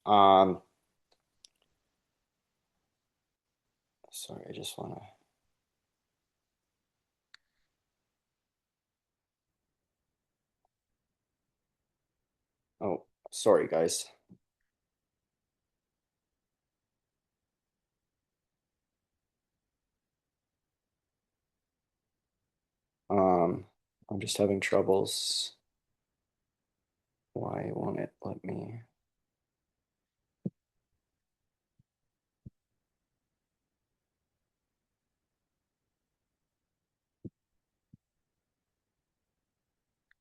Um, sorry, I just want to. Oh, sorry, guys. Um, I'm just having troubles. Why won't it let me?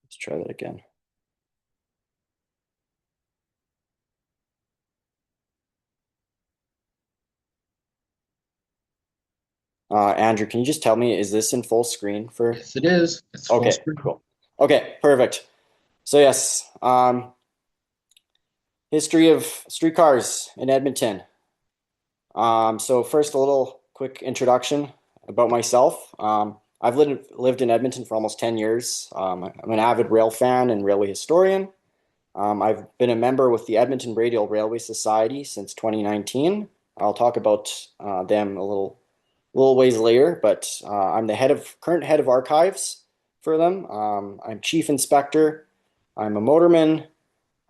Let's try that again. Andrew, can you just tell me, is this in full screen for? Yes, it is. It's full Okay, screen. cool. Okay, perfect. So yes, history of streetcars in Edmonton. So first, a little quick introduction about myself. I've lived in Edmonton for almost 10 years. I'm an avid rail fan and railway historian. I've been a member with the Edmonton Radial Railway Society since 2019. I'll talk about them a little ways later, but I'm the current head of archives for them. I'm chief inspector. I'm a motorman.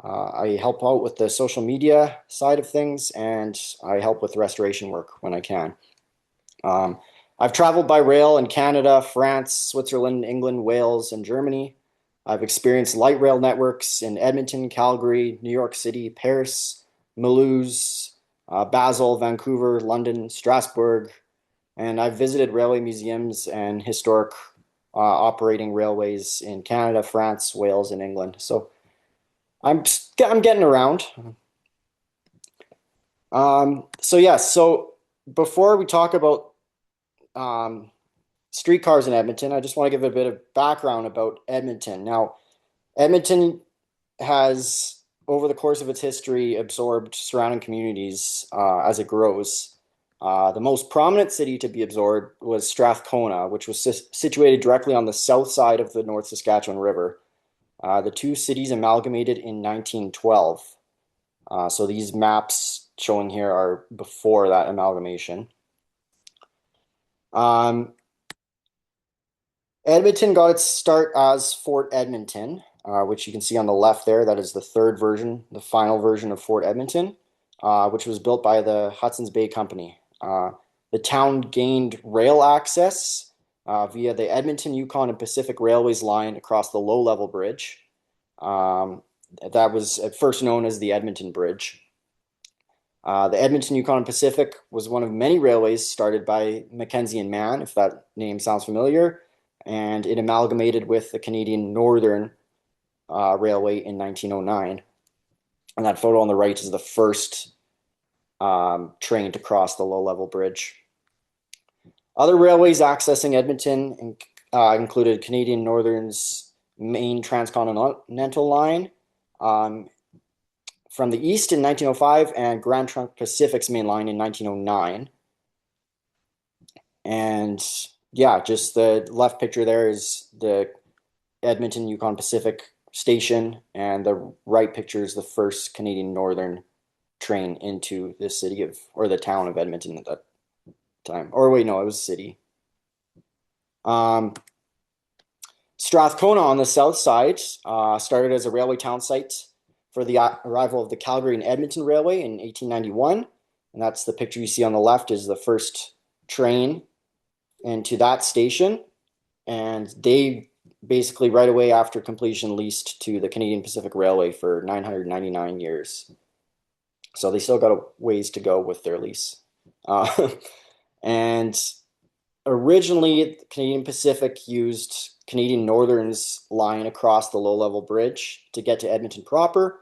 I help out with the social media side of things, and I help with restoration work when I can. Um, I've traveled by rail in Canada, France, Switzerland, England, Wales, and Germany. I've experienced light rail networks in Edmonton, Calgary, New York City, Paris, Mulhouse, Basel, Vancouver, London, Strasbourg, and I've visited railway museums and historic operating railways in Canada, France, Wales, and England. So I'm getting around. So yes, so before we talk about um, streetcars in Edmonton, I just want to give a bit of background about Edmonton. Now, Edmonton has, over the course of its history, absorbed surrounding communities as it grows. The most prominent city to be absorbed was Strathcona, which was situated directly on the south side of the North Saskatchewan River. The two cities amalgamated in 1912. So these maps showing here are before that amalgamation. Um, Edmonton got its start as Fort Edmonton, which you can see on the left there. That is the third version, the final version of Fort Edmonton, which was built by the Hudson's Bay Company. The town gained rail access via the Edmonton, Yukon, and Pacific Railways line across the low-level bridge. Um, that was at first known as the Edmonton Bridge. The Edmonton Yukon Pacific was one of many railways started by Mackenzie and Mann, if that name sounds familiar, and it amalgamated with the Canadian Northern Railway in 1909. And that photo on the right is the first train to cross the low-level bridge. Other railways accessing Edmonton included Canadian Northern's main transcontinental line, um, from the east in 1905 and Grand Trunk Pacific's main line in 1909. And yeah, just the left picture there is the Edmonton Yukon Pacific station, and the right picture is the first Canadian Northern train into the city of, or the town of Edmonton at that time. Or wait, no, it was city. Um, Strathcona on the south side started as a railway town site for the arrival of the Calgary and Edmonton Railway in 1891. And that's the picture you see on the left is the first train into that station. And they basically right away after completion leased to the Canadian Pacific Railway for 999 years. So they still got a ways to go with their lease. Uh, and originally, Canadian Pacific used Canadian Northern's line across the low-level bridge to get to Edmonton proper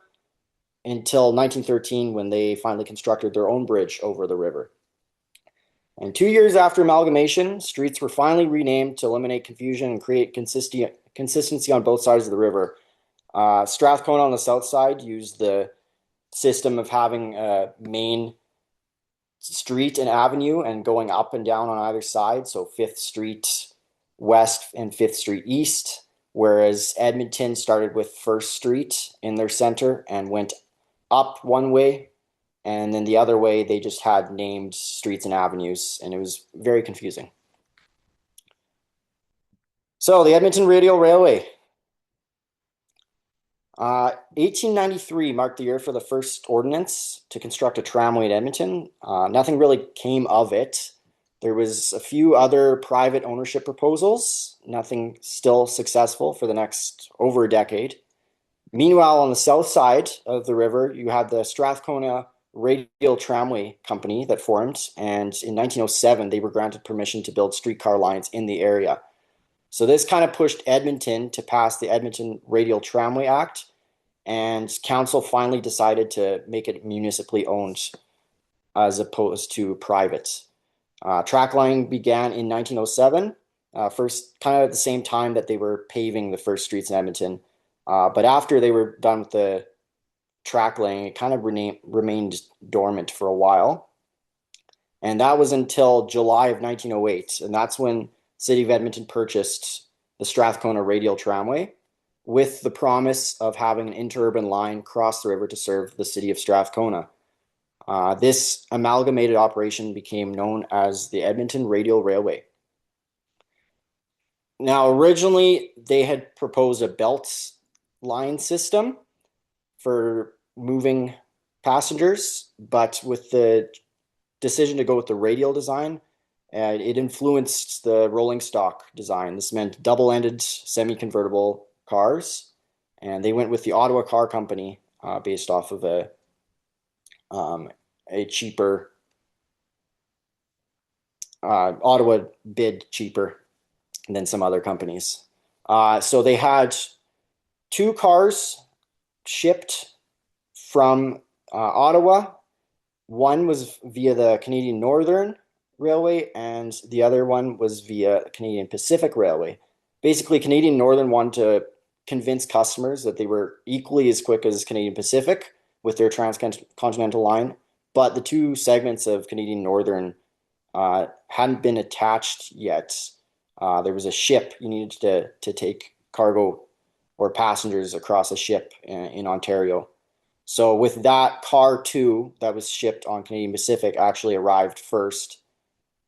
until 1913 when they finally constructed their own bridge over the river. And 2 years after amalgamation, streets were finally renamed to eliminate confusion and create consistency on both sides of the river. Strathcona on the south side used the system of having a main street and avenue and going up and down on either side. So Fifth Street West and Fifth Street East, whereas Edmonton started with First Street in their center and went up one way And then the other way, they just had named streets and avenues, and it was very confusing. So the Edmonton Radial Railway. 1893 marked the year for the first ordinance to construct a tramway in Edmonton. Nothing really came of it. There was a few other private ownership proposals, nothing still successful for the next over a decade. Meanwhile, on the south side of the river, you had the Strathcona Radial Tramway Company that formed, and in 1907, they were granted permission to build streetcar lines in the area. So this kind of pushed Edmonton to pass the Edmonton Radial Tramway Act, and council finally decided to make it municipally owned as opposed to private. Track line began in 1907, first kind of at the same time that they were paving the first streets in Edmonton. But after they were done with the track laying, it kind of remained dormant for a while. And that was until July of 1908. And that's when City of Edmonton purchased the Strathcona Radial Tramway with the promise of having an interurban line cross the river to serve the city of Strathcona. This amalgamated operation became known as the Edmonton Radial Railway. Now, originally, they had proposed a belt line system for moving passengers, but with the decision to go with the radial design, it influenced the rolling stock design. This meant double-ended semi-convertible cars, and they went with the Ottawa Car Company based off of a cheaper Ottawa bid cheaper than some other companies. So they had two cars shipped from Ottawa. One was via the Canadian Northern Railway, and the other one was via Canadian Pacific Railway. Basically, Canadian Northern wanted to convince customers that they were equally as quick as Canadian Pacific with their transcontinental line, but the two segments of Canadian Northern hadn't been attached yet. There was a ship you needed to take cargo or passengers across a ship in Ontario. So with that, car 2 that was shipped on Canadian Pacific actually arrived first.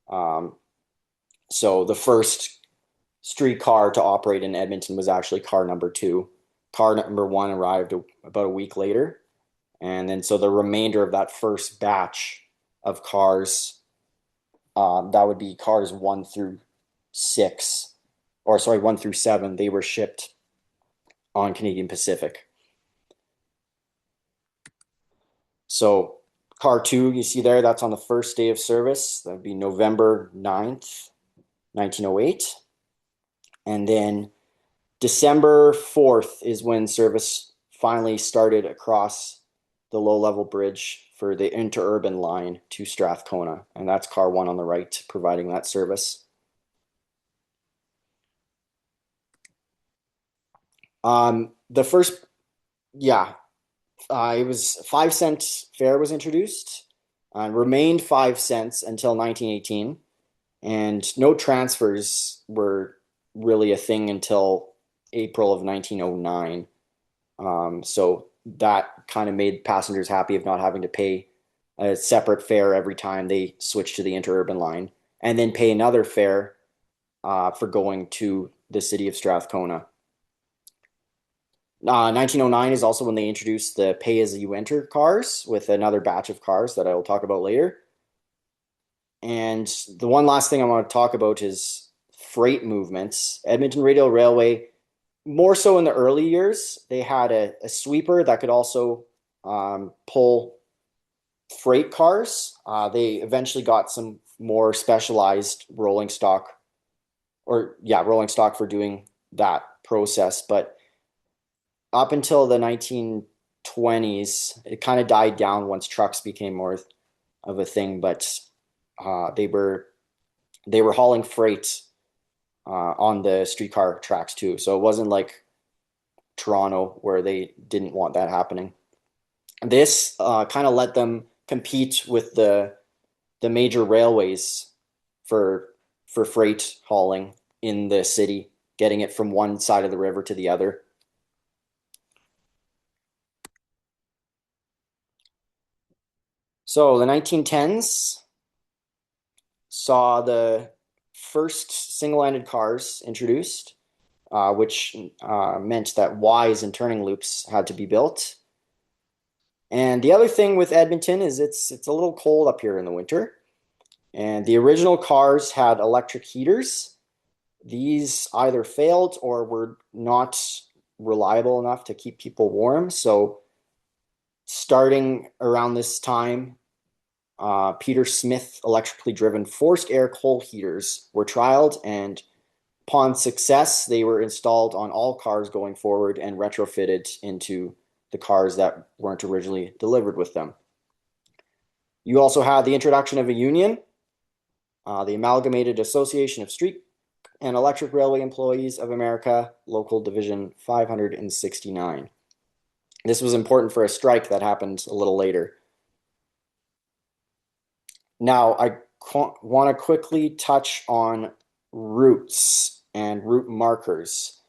So the first streetcar to operate in Edmonton was actually car number 2. Car number 1 arrived about a week later. And then so the remainder of that first batch of cars, that would be cars 1 through 6, or sorry, 1 through 7, they were shipped on Canadian Pacific. So car 2, you see there, that's on the first day of service. That would be November 9th, 1908. And then December 4th is when service finally started across the low-level bridge for the interurban line to Strathcona. And that's car 1 on the right, providing that service. The first, it was 5-cent fare was introduced, remained 5 cents until 1918, and no transfers were really a thing until April of 1909. So that kind of made passengers happy of not having to pay a separate fare every time they switched to the interurban line, and then pay another fare for going to the city of Strathcona. 1909 is also when they introduced the pay-as-you-enter cars with another batch of cars that I will talk about later. And the one last thing I want to talk about is freight movements. Edmonton Radial Railway, more so in the early years, they had a sweeper that could also pull freight cars. They eventually got some more specialized rolling stock for doing that process. But up until the 1920s, it kind of died down once trucks became more of a thing. But they were hauling freight on the streetcar tracks too. So it wasn't like Toronto where they didn't want that happening. This kind of let them compete with the major railways for freight hauling in the city, getting it from one side of the river to the other. So the 1910s saw the first single-ended cars introduced, which meant that Ys and turning loops had to be built. And the other thing with Edmonton is it's a little cold up here in the winter. And the original cars had electric heaters. These either failed or were not reliable enough to keep people warm. So starting around this time, Peter Smith electrically driven forced air coal heaters were trialed, and upon success, they were installed on all cars going forward and retrofitted into the cars that weren't originally delivered with them. You also had the introduction of a union, the Amalgamated Association of Street and Electric Railway Employees of America, Local Division 569. This was important for a strike that happened a little later. Now, I want to quickly touch on routes and route markers.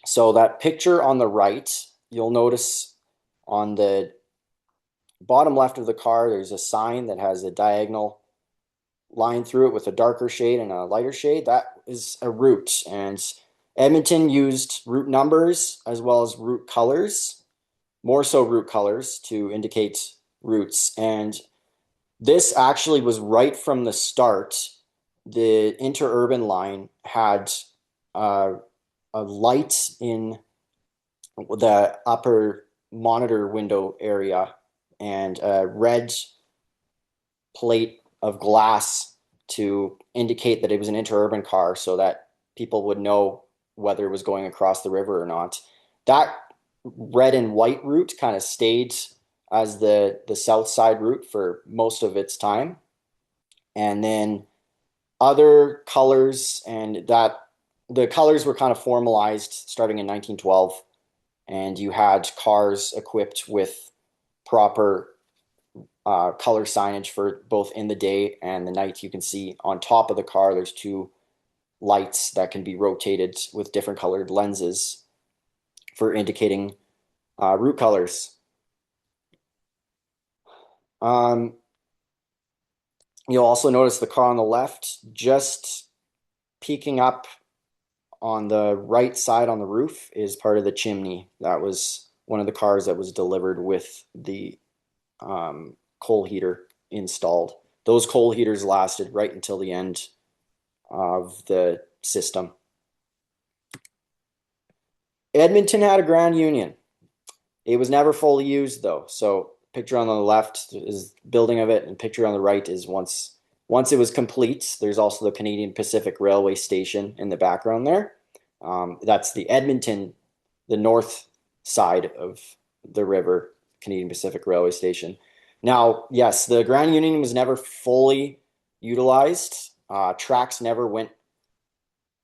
So that picture on the right, you'll notice on the bottom left of the car, there's a sign that has a diagonal line through it with a darker shade and a lighter shade. That is a route. And Edmonton used route numbers as well as route colors, more so route colors to indicate routes. And this actually was right from the start. The interurban line had a light in the upper monitor window area and a red plate of glass to indicate that it was an interurban car so that people would know whether it was going across the river or not. That red and white route kind of stayed as the south side route for most of its time. And then other colors, and that the colors were kind of formalized starting in 1912, and you had cars equipped with proper color signage for both in the day and the night. You can see on top of the car there's two lights that can be rotated with different colored lenses for indicating route colors. You'll also notice the car on the left just peeking up on the right side on the roof is part of the chimney. That was one of the cars that was delivered with the coal heater installed. Those coal heaters lasted right until the end of the system. Edmonton had a Grand Union. It was never fully used though. So picture on the left is building of it, and picture on the right is once it was complete. There's also the Canadian Pacific Railway Station in the background there. That's the Edmonton, the north side of the river, Canadian Pacific Railway Station. Now, yes, the Grand Union was never fully utilized. Tracks never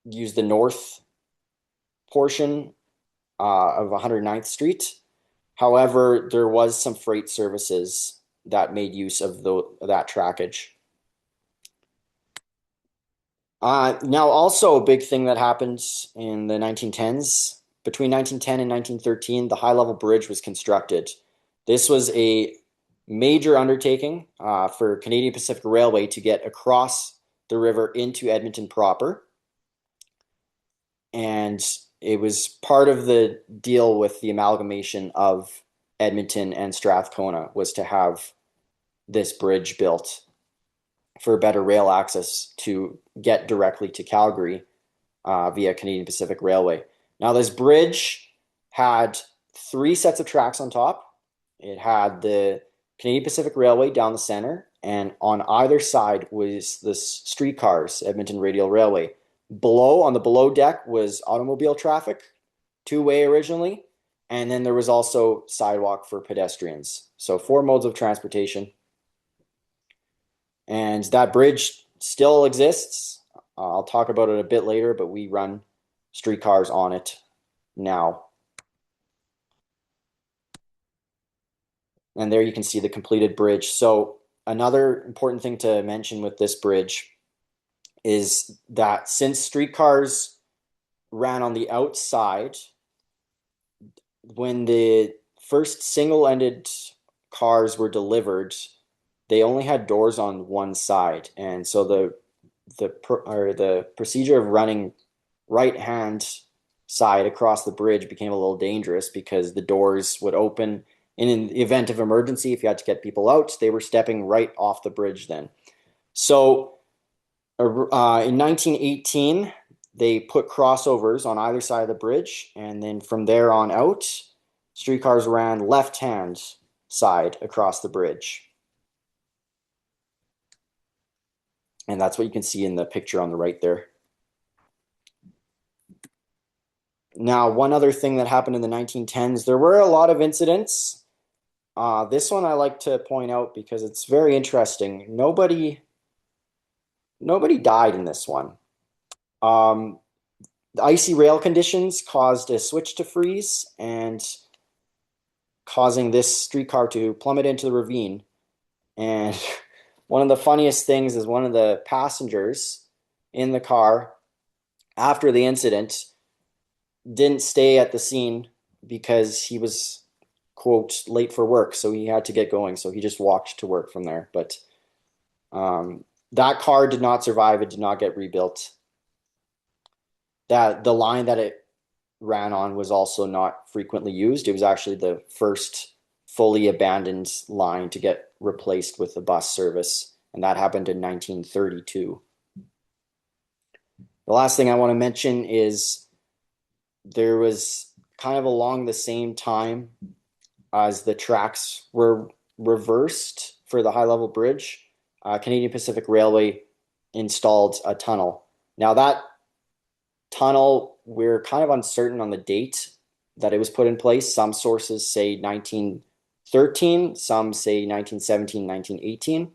used the north portion of 109th Street. However, there was some freight services that made use of that trackage. Now, also a big thing that happened in the 1910s, between 1910 and 1913, the high-level bridge was constructed. This was a major undertaking for Canadian Pacific Railway to get across the river into Edmonton proper. And it was part of the deal with the amalgamation of Edmonton and Strathcona was to have this bridge built for better rail access to get directly to Calgary via Canadian Pacific Railway. Now, this bridge had 3 sets of tracks on top. It had the Canadian Pacific Railway down the center, and on either side was the streetcars, Edmonton Radial Railway. Below, on the below deck, was automobile traffic, 2-way originally, and then there was also sidewalk for pedestrians. So 4 modes of transportation. And that bridge still exists. I'll talk about it a bit later, but we run streetcars on it now. And there you can see the completed bridge. So another important thing to mention with this bridge is that since streetcars ran on the outside, when the first single-ended cars were delivered, they only had doors on one side, and so the procedure of running right hand side across the bridge became a little dangerous because the doors would open. And in the event of emergency, if you had to get people out, they were stepping right off the bridge then. So in 1918, they put crossovers on either side of the bridge, and then from there on out, streetcars ran left-hand side across the bridge. And that's what you can see in the picture on the right there. Now, one other thing that happened in the 1910s, there were a lot of incidents. This one I like to point out because it's very interesting. Nobody died in this one. The icy rail conditions caused a switch to freeze and causing this streetcar to plummet into the ravine. And one of the funniest things is one of the passengers in the car after the incident didn't stay at the scene because he was, quote, late for work, so he had to get going. So he just walked to work from there. But that car did not survive. It did not get rebuilt. The line that it ran on was also not frequently used. It was actually the first fully abandoned line to get replaced with a bus service, and that happened in 1932. The last thing I want to mention is there was kind of along the same time as the tracks were reversed for the high-level bridge, Canadian Pacific Railway installed a tunnel. Now that tunnel, we're kind of uncertain on the date that it was put in place. Some sources say 1913, some say 1917, 1918.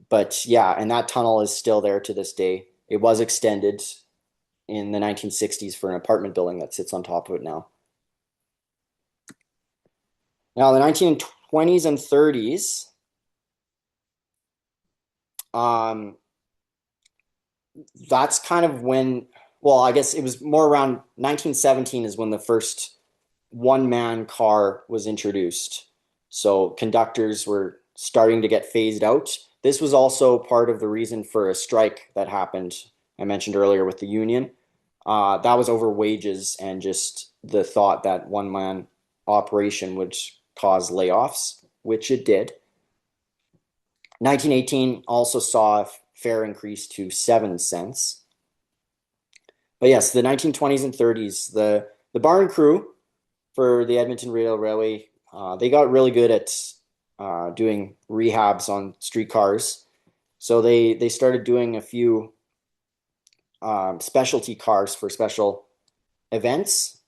But yeah, and that tunnel is still there to this day. It was extended in the 1960s for an apartment building that sits on top of it now. Now, the 1920s and 30s, that's kind of when, well, I guess it was more around 1917 is when the first one-man car was introduced. So conductors were starting to get phased out. This was also part of the reason for a strike that happened, I mentioned earlier with the union. That was over wages and just the thought that one-man operation would cause layoffs, which it did. 1918 also saw a fare increase to 7 cents. But yes, the 1920s and 30s, the barn crew for the Edmonton Railway, they got really good at doing rehabs on streetcars. So they started doing a few specialty cars for special events.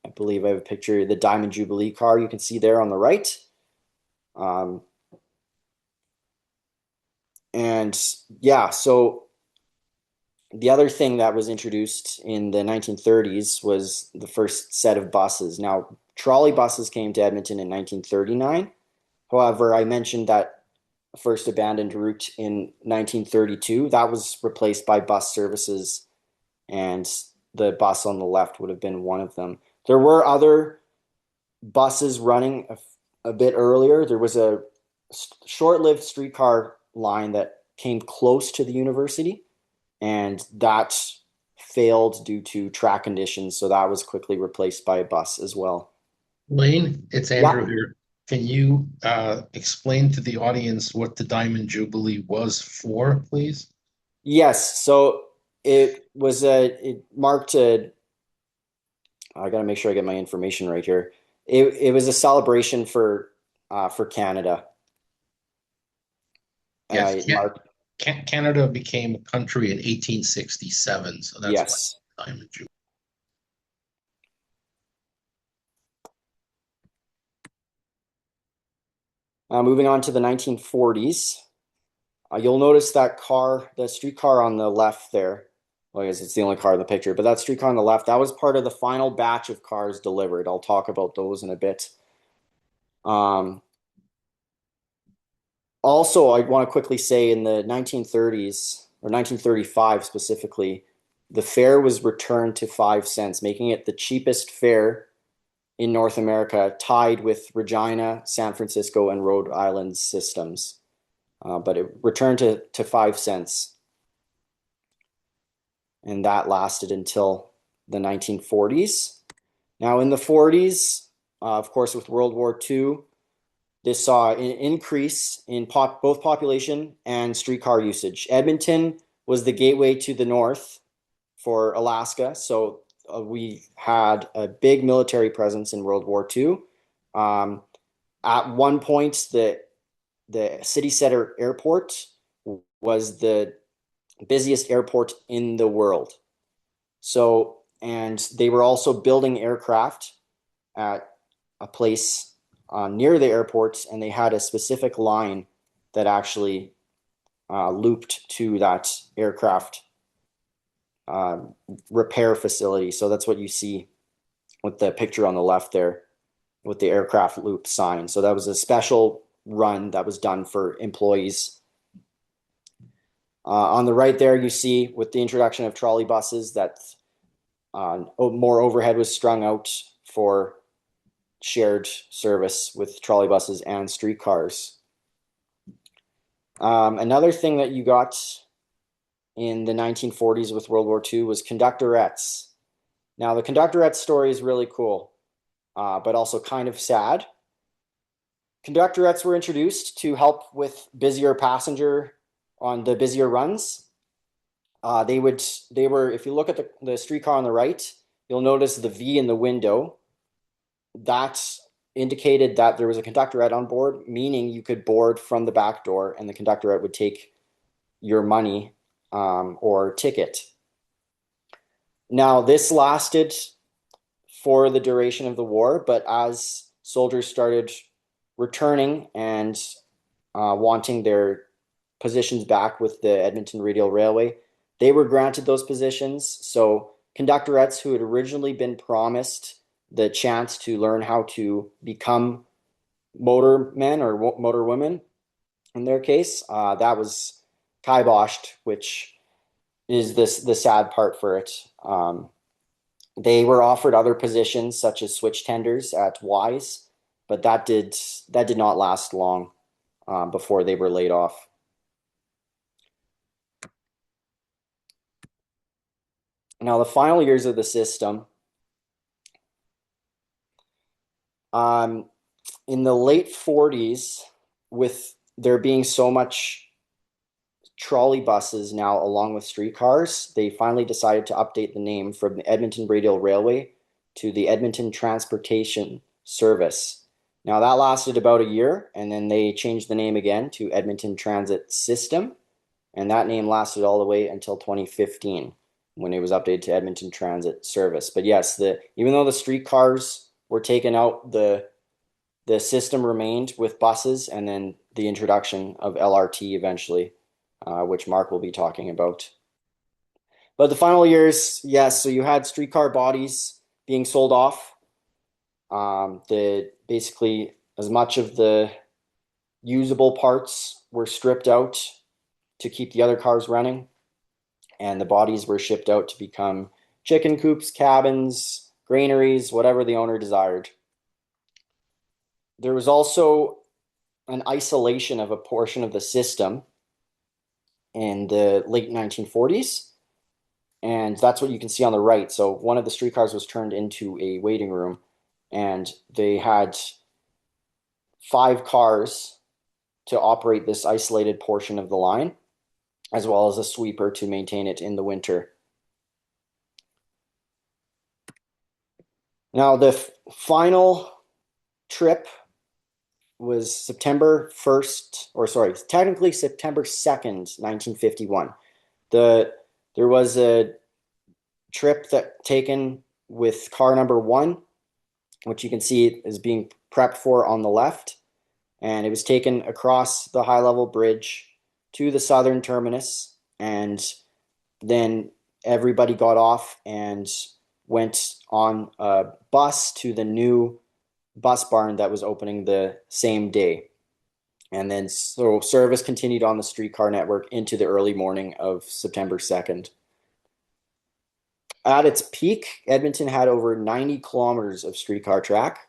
I believe I have a picture of the Diamond Jubilee car you can see there on the right. And yeah, so the other thing that was introduced in the 1930s was the first set of buses. Now, trolley buses came to Edmonton in 1939. However, I mentioned that first abandoned route in 1932. That was replaced by bus services, and the bus on the left would have been one of them. There were other buses running a bit earlier. There was a short-lived streetcar line that came close to the university, and that failed due to track conditions, so that was quickly replaced by a bus as well. Lane, it's Andrew Yeah. here. Can you explain to the audience what the Diamond Jubilee was for, please? Yes, so it marked a, I gotta make sure I get my information right here. It was a celebration for Canada. Yes, It marked, Canada became a country in 1867, so that's why yes. Diamond Jubilee. Moving on to the 1940s, you'll notice that car, the streetcar on the left there. Well, I guess it's the only car in the picture, but that streetcar on the left, that was part of the final batch of cars delivered. I'll talk about those in a bit. Also, I want to quickly say in the 1930s, or 1935 specifically, the fare was returned to 5 cents, making it the cheapest fare in North America, tied with Regina, San Francisco, and Rhode Island systems. But it returned to 5 cents, and that lasted until the 1940s. Now, in the 40s, of course, with World War II, this saw an increase in both population and streetcar usage. Edmonton was the gateway to the north for Alaska, so we had a big military presence in World War II. At one point, the city center airport was the busiest airport in the world. So, and they were also building aircraft at a place near the airport, and they had a specific line that actually looped to that aircraft uh, repair facility. So that's what you see with the picture on the left there with the aircraft loop sign. So that was a special run that was done for employees. On the right there, you see with the introduction of trolley buses that more overhead was strung out for shared service with trolley buses and streetcars. Another thing that you got in the 1940s with World War II was conductorettes. Now, the conductorette story is really cool, but also kind of sad. Conductorettes were introduced to help with busier passenger on the busier runs. They were, if you look at the streetcar on the right, you'll notice the V in the window. That indicated that there was a conductorette on board, meaning you could board from the back door and the conductorette would take your money or ticket. Now, this lasted for the duration of the war, but as soldiers started returning and wanting their positions back with the Edmonton Radial Railway, they were granted those positions. So conductorettes who had originally been promised the chance to learn how to become motormen or motorwomen, in their case, that was kiboshed, which is the sad part for it. They were offered other positions such as switch tenders at Wise, but that did not last long before they were laid off. Now, the final years of the system, in the late 40s, with there being so much trolley buses now along with streetcars, they finally decided to update the name from the Edmonton Radial Railway to the Edmonton Transportation Service. Now that lasted about a year, and then they changed the name again to Edmonton Transit System, and that name lasted all the way until 2015 when it was updated to Edmonton Transit Service. But yes, even though the streetcars were taken out, the system remained with buses, and then the introduction of LRT eventually, which Mark will be talking about. But the final years, yes, so you had streetcar bodies being sold off. Basically as much of the usable parts were stripped out to keep the other cars running, and the bodies were shipped out to become chicken coops, cabins, granaries, whatever the owner desired. There was also an isolation of a portion of the system in the late 1940s, and that's what you can see on the right. So one of the streetcars was turned into a waiting room, and they had 5 cars to operate this isolated portion of the line, as well as a sweeper to maintain it in the winter. Now, the final trip was September 1st, or sorry, technically September 2nd, 1951. There was a trip that taken with car number 1, which you can see is being prepped for on the left, and it was taken across the high-level bridge to the southern terminus, and then everybody got off and went on a bus to the new bus barn that was opening the same day. And then so service continued on the streetcar network into the early morning of September 2nd. At its peak, Edmonton had over 90 kilometers of streetcar track,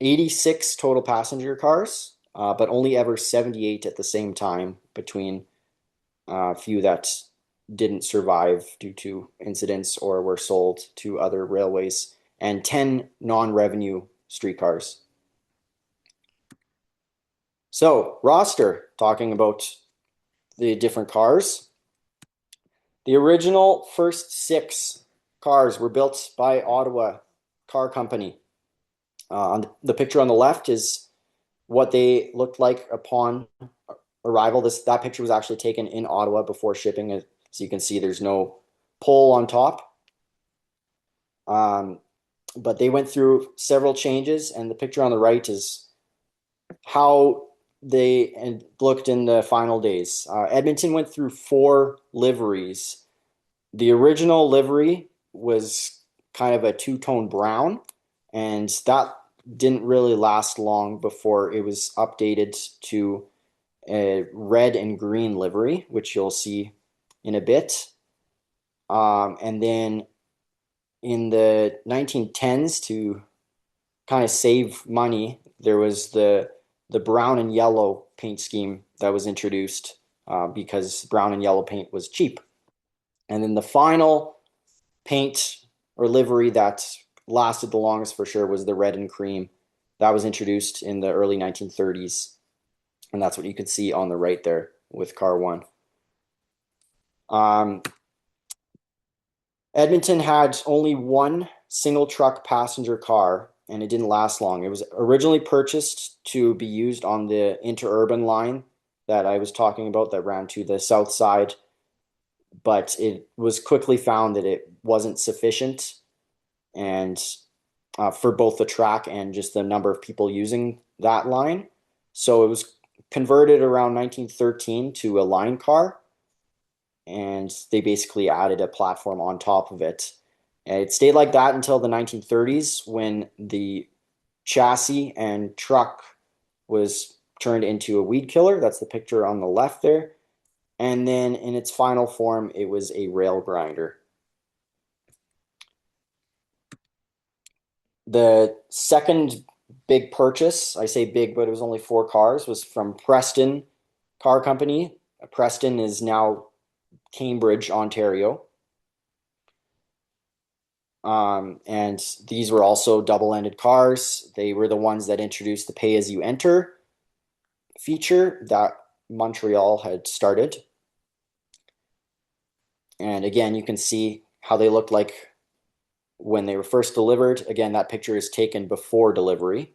86 total passenger cars, but only ever 78 at the same time between a few that didn't survive due to incidents or were sold to other railways, and 10 non-revenue streetcars. So, roster, talking about the different cars. The original first six cars were built by Ottawa Car Company. On the picture on the left is what they looked like upon arrival. That picture was actually taken in Ottawa before shipping. So you can see there's no pole on top. But they went through several changes, and the picture on the right is how they looked in the final days. Edmonton went through four liveries. The original livery was kind of a two-tone brown, and that didn't really last long before it was updated to a red and green livery, which you'll see in a bit. And then in the 1910s, to kind of save money, there was the brown and yellow paint scheme that was introduced because brown and yellow paint was cheap. And then the final paint or livery that lasted the longest for sure was the red and cream. That was introduced in the early 1930s. And that's what you can see on the right there with car one. Edmonton had only one single truck passenger car, and it didn't last long. It was originally purchased to be used on the interurban line that I was talking about that ran to the south side, but it was quickly found that it wasn't sufficient and for both the track and just the number of people using that line. So it was converted around 1913 to a line car, and they basically added a platform on top of it. And it stayed like that until the 1930s when the chassis and truck was turned into a weed killer. That's the picture on the left there. And then in its final form, it was a rail grinder. The second big purchase, I say big, but it was only four cars, was from Preston Car Company. Preston is now Cambridge, Ontario. And these were also double-ended cars. They were the ones that introduced the pay-as-you-enter feature that Montreal had started. And again, you can see how they looked like when they were first delivered. Again, that picture is taken before delivery.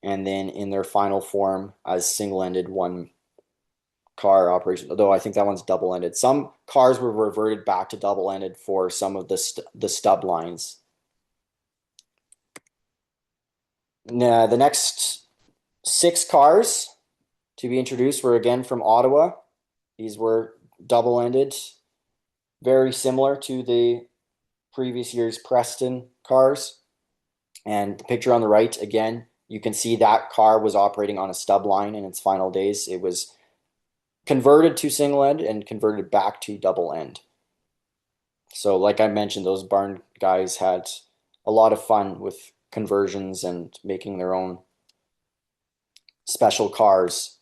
And then in their final form as single-ended one car operation, although I think that one's double-ended. Some cars were reverted back to double-ended for some of the stub lines. Now, the next six cars to be introduced were again from Ottawa. These were double-ended, very similar to the previous year's Preston cars. And the picture on the right, again, you can see that car was operating on a stub line in its final days. It was converted to single end and converted back to double end. So like I mentioned, those barn guys had a lot of fun with conversions and making their own special cars.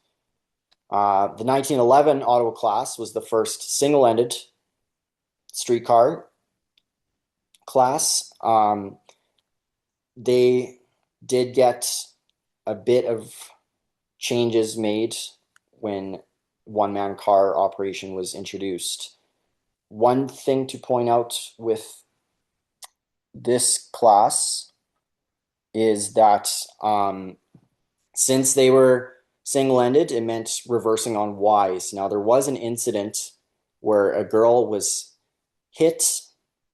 The 1911 Ottawa class was the first single-ended streetcar class. They did get a bit of changes made when one-man car operation was introduced. One thing to point out with this class is that since they were single-ended, it meant reversing on Ys. Now, there was an incident where a girl was hit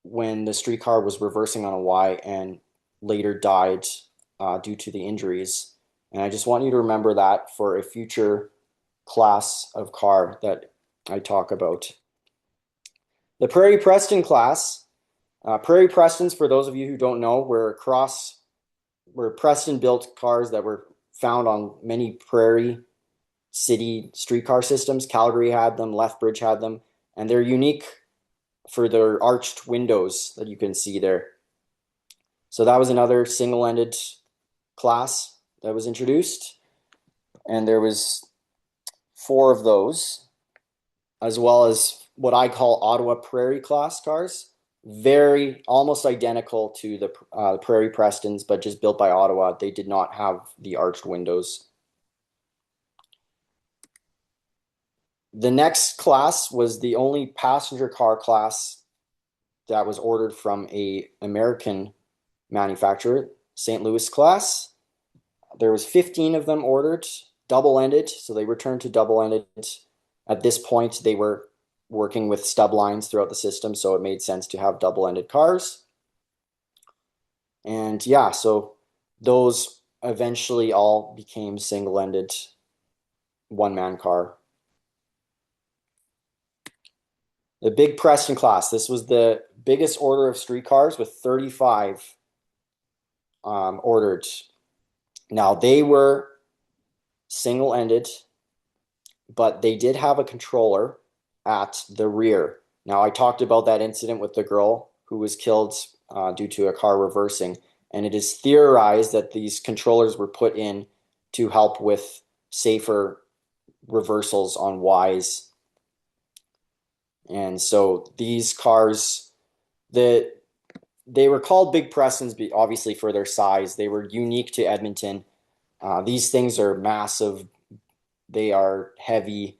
when the streetcar was reversing on a Y and later died due to the injuries. And I just want you to remember that for a future class of car that I talk about. The Prairie Preston class. Prairie Prestons, for those of you who don't know, were Preston built cars that were found on many prairie city streetcar systems. Calgary had them, Lethbridge had them, and they're unique for their arched windows that you can see there. So that was another single-ended class that was introduced, and there was four of those, as well as what I call Ottawa Prairie class cars. Very almost identical to the Prairie Prestons, but just built by Ottawa. They did not have the arched windows. The next class was the only passenger car class that was ordered from a American manufacturer, St. Louis class. There was 15 of them ordered, double-ended, so they returned to double-ended. At this point, they were working with stub lines throughout the system, so it made sense to have double-ended cars. And yeah, so those eventually all became single-ended one-man car. The Big Preston class, this was the biggest order of streetcars with 35 ordered. Now they were single-ended, but they did have a controller at the rear. Now I talked about that incident with the girl who was killed due to a car reversing, and it is theorized that these controllers were put in to help with safer reversals on Ys. And so these cars, they were called Big Prestons, obviously for their size. They were unique to Edmonton. These things are massive. They are heavy,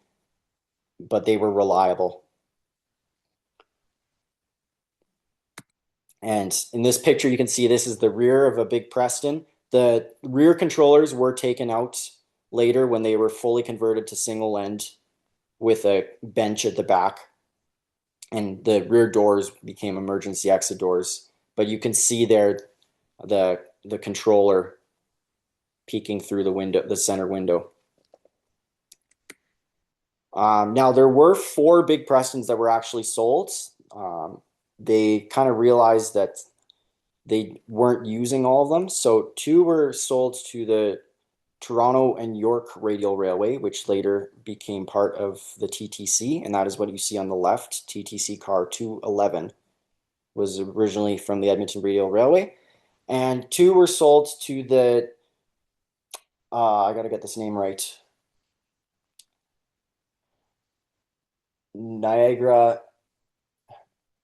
but they were reliable. And in this picture, you can see this is the rear of a Big Preston. The rear controllers were taken out later when they were fully converted to single end with a bench at the back. And the rear doors became emergency exit doors. But you can see there the controller peeking through the window, the center window. Now there were four Big Prestons that were actually sold. They kind of realized that they weren't using all of them, so two were sold to the Toronto and York Radial Railway, which later became part of the TTC, and that is what you see on the left. TTC car 211 was originally from the Edmonton Radial Railway, and two were sold to the I gotta get this name right. Niagara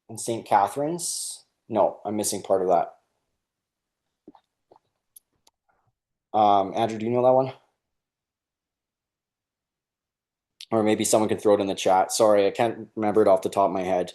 and St. Catharines. No, I'm missing part of that. Andrew, do you know that one? Or maybe someone can throw it in the chat. Sorry, I can't remember it off the top of my head.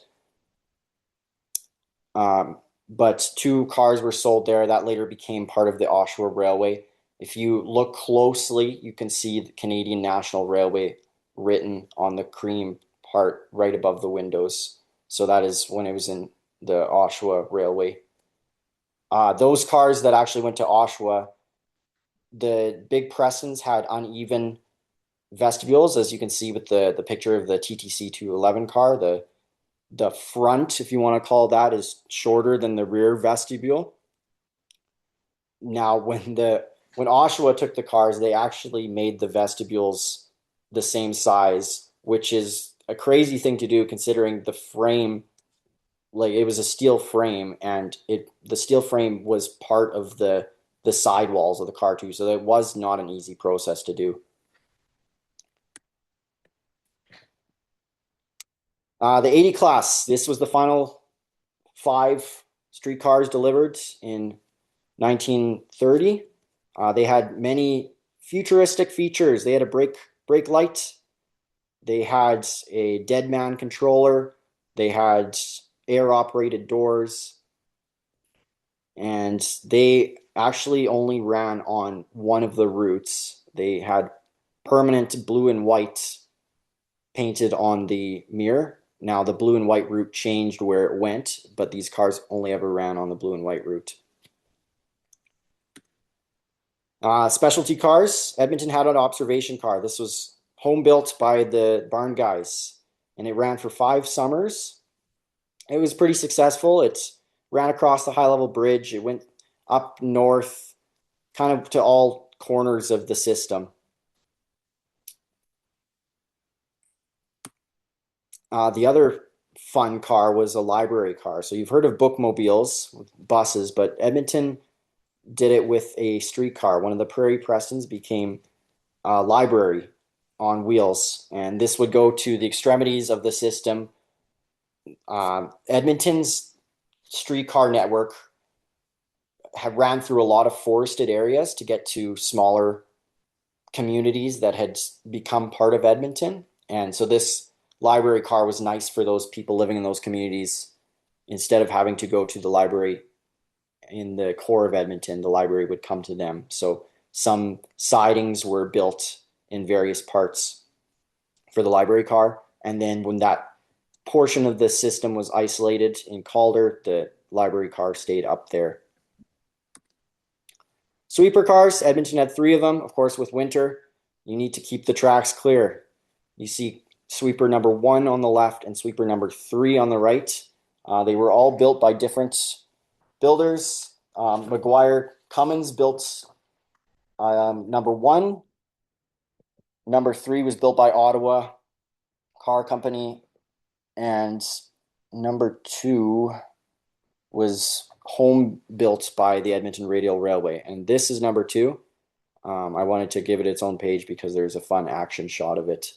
But two cars were sold there that later became part of the Oshawa Railway. If you look closely, you can see the Canadian National Railway written on the cream part right above the windows. So that is when it was in the Oshawa Railway. Those cars that actually went to Oshawa, the Big Prestons had uneven vestibules, as you can see with the picture of the TTC 211 car. The front, if you want to call that, is shorter than the rear vestibule. Now, when Oshawa took the cars, they actually made the vestibules the same size, which is a crazy thing to do considering the frame, like it was a steel frame, and the steel frame was part of the sidewalls of the car too, so it was not an easy process to do. The 80 class, this was the final 5 streetcars delivered in 1930. They had many futuristic features. They had a brake light. They had a dead man controller. They had air operated doors. And they actually only ran on one of the routes. They had permanent blue and white painted on the mirror. Now the blue and white route changed where it went, but these cars only ever ran on the blue and white route. Specialty cars. Edmonton had an observation car. This was home built by the Barn guys, and it ran for 5 summers. It was pretty successful. It ran across the high level bridge. It went up north, kind of to all corners of the system. The other fun car was a library car. So you've heard of bookmobiles, buses, but Edmonton did it with a streetcar. One of the Prairie Prestons became a library on wheels, and this would go to the extremities of the system. Edmonton's streetcar network had ran through a lot of forested areas to get to smaller communities that had become part of Edmonton. And so this library car was nice for those people living in those communities. Instead of having to go to the library in the core of Edmonton, the library would come to them. So some sidings were built in various parts for the library car. And then when that portion of the system was isolated in Calder, the library car stayed up there. Sweeper cars, Edmonton had 3 of them. Of course, with winter, you need to keep the tracks clear. You see sweeper number 1 on the left and sweeper number 3 on the right. They were all built by different builders. McGuire Cummins built number 1. Number 3 was built by Ottawa Car Company. And number 2 was home built by the Edmonton Radial Railway. And this is number 2. I wanted to give it its own page because there's a fun action shot of it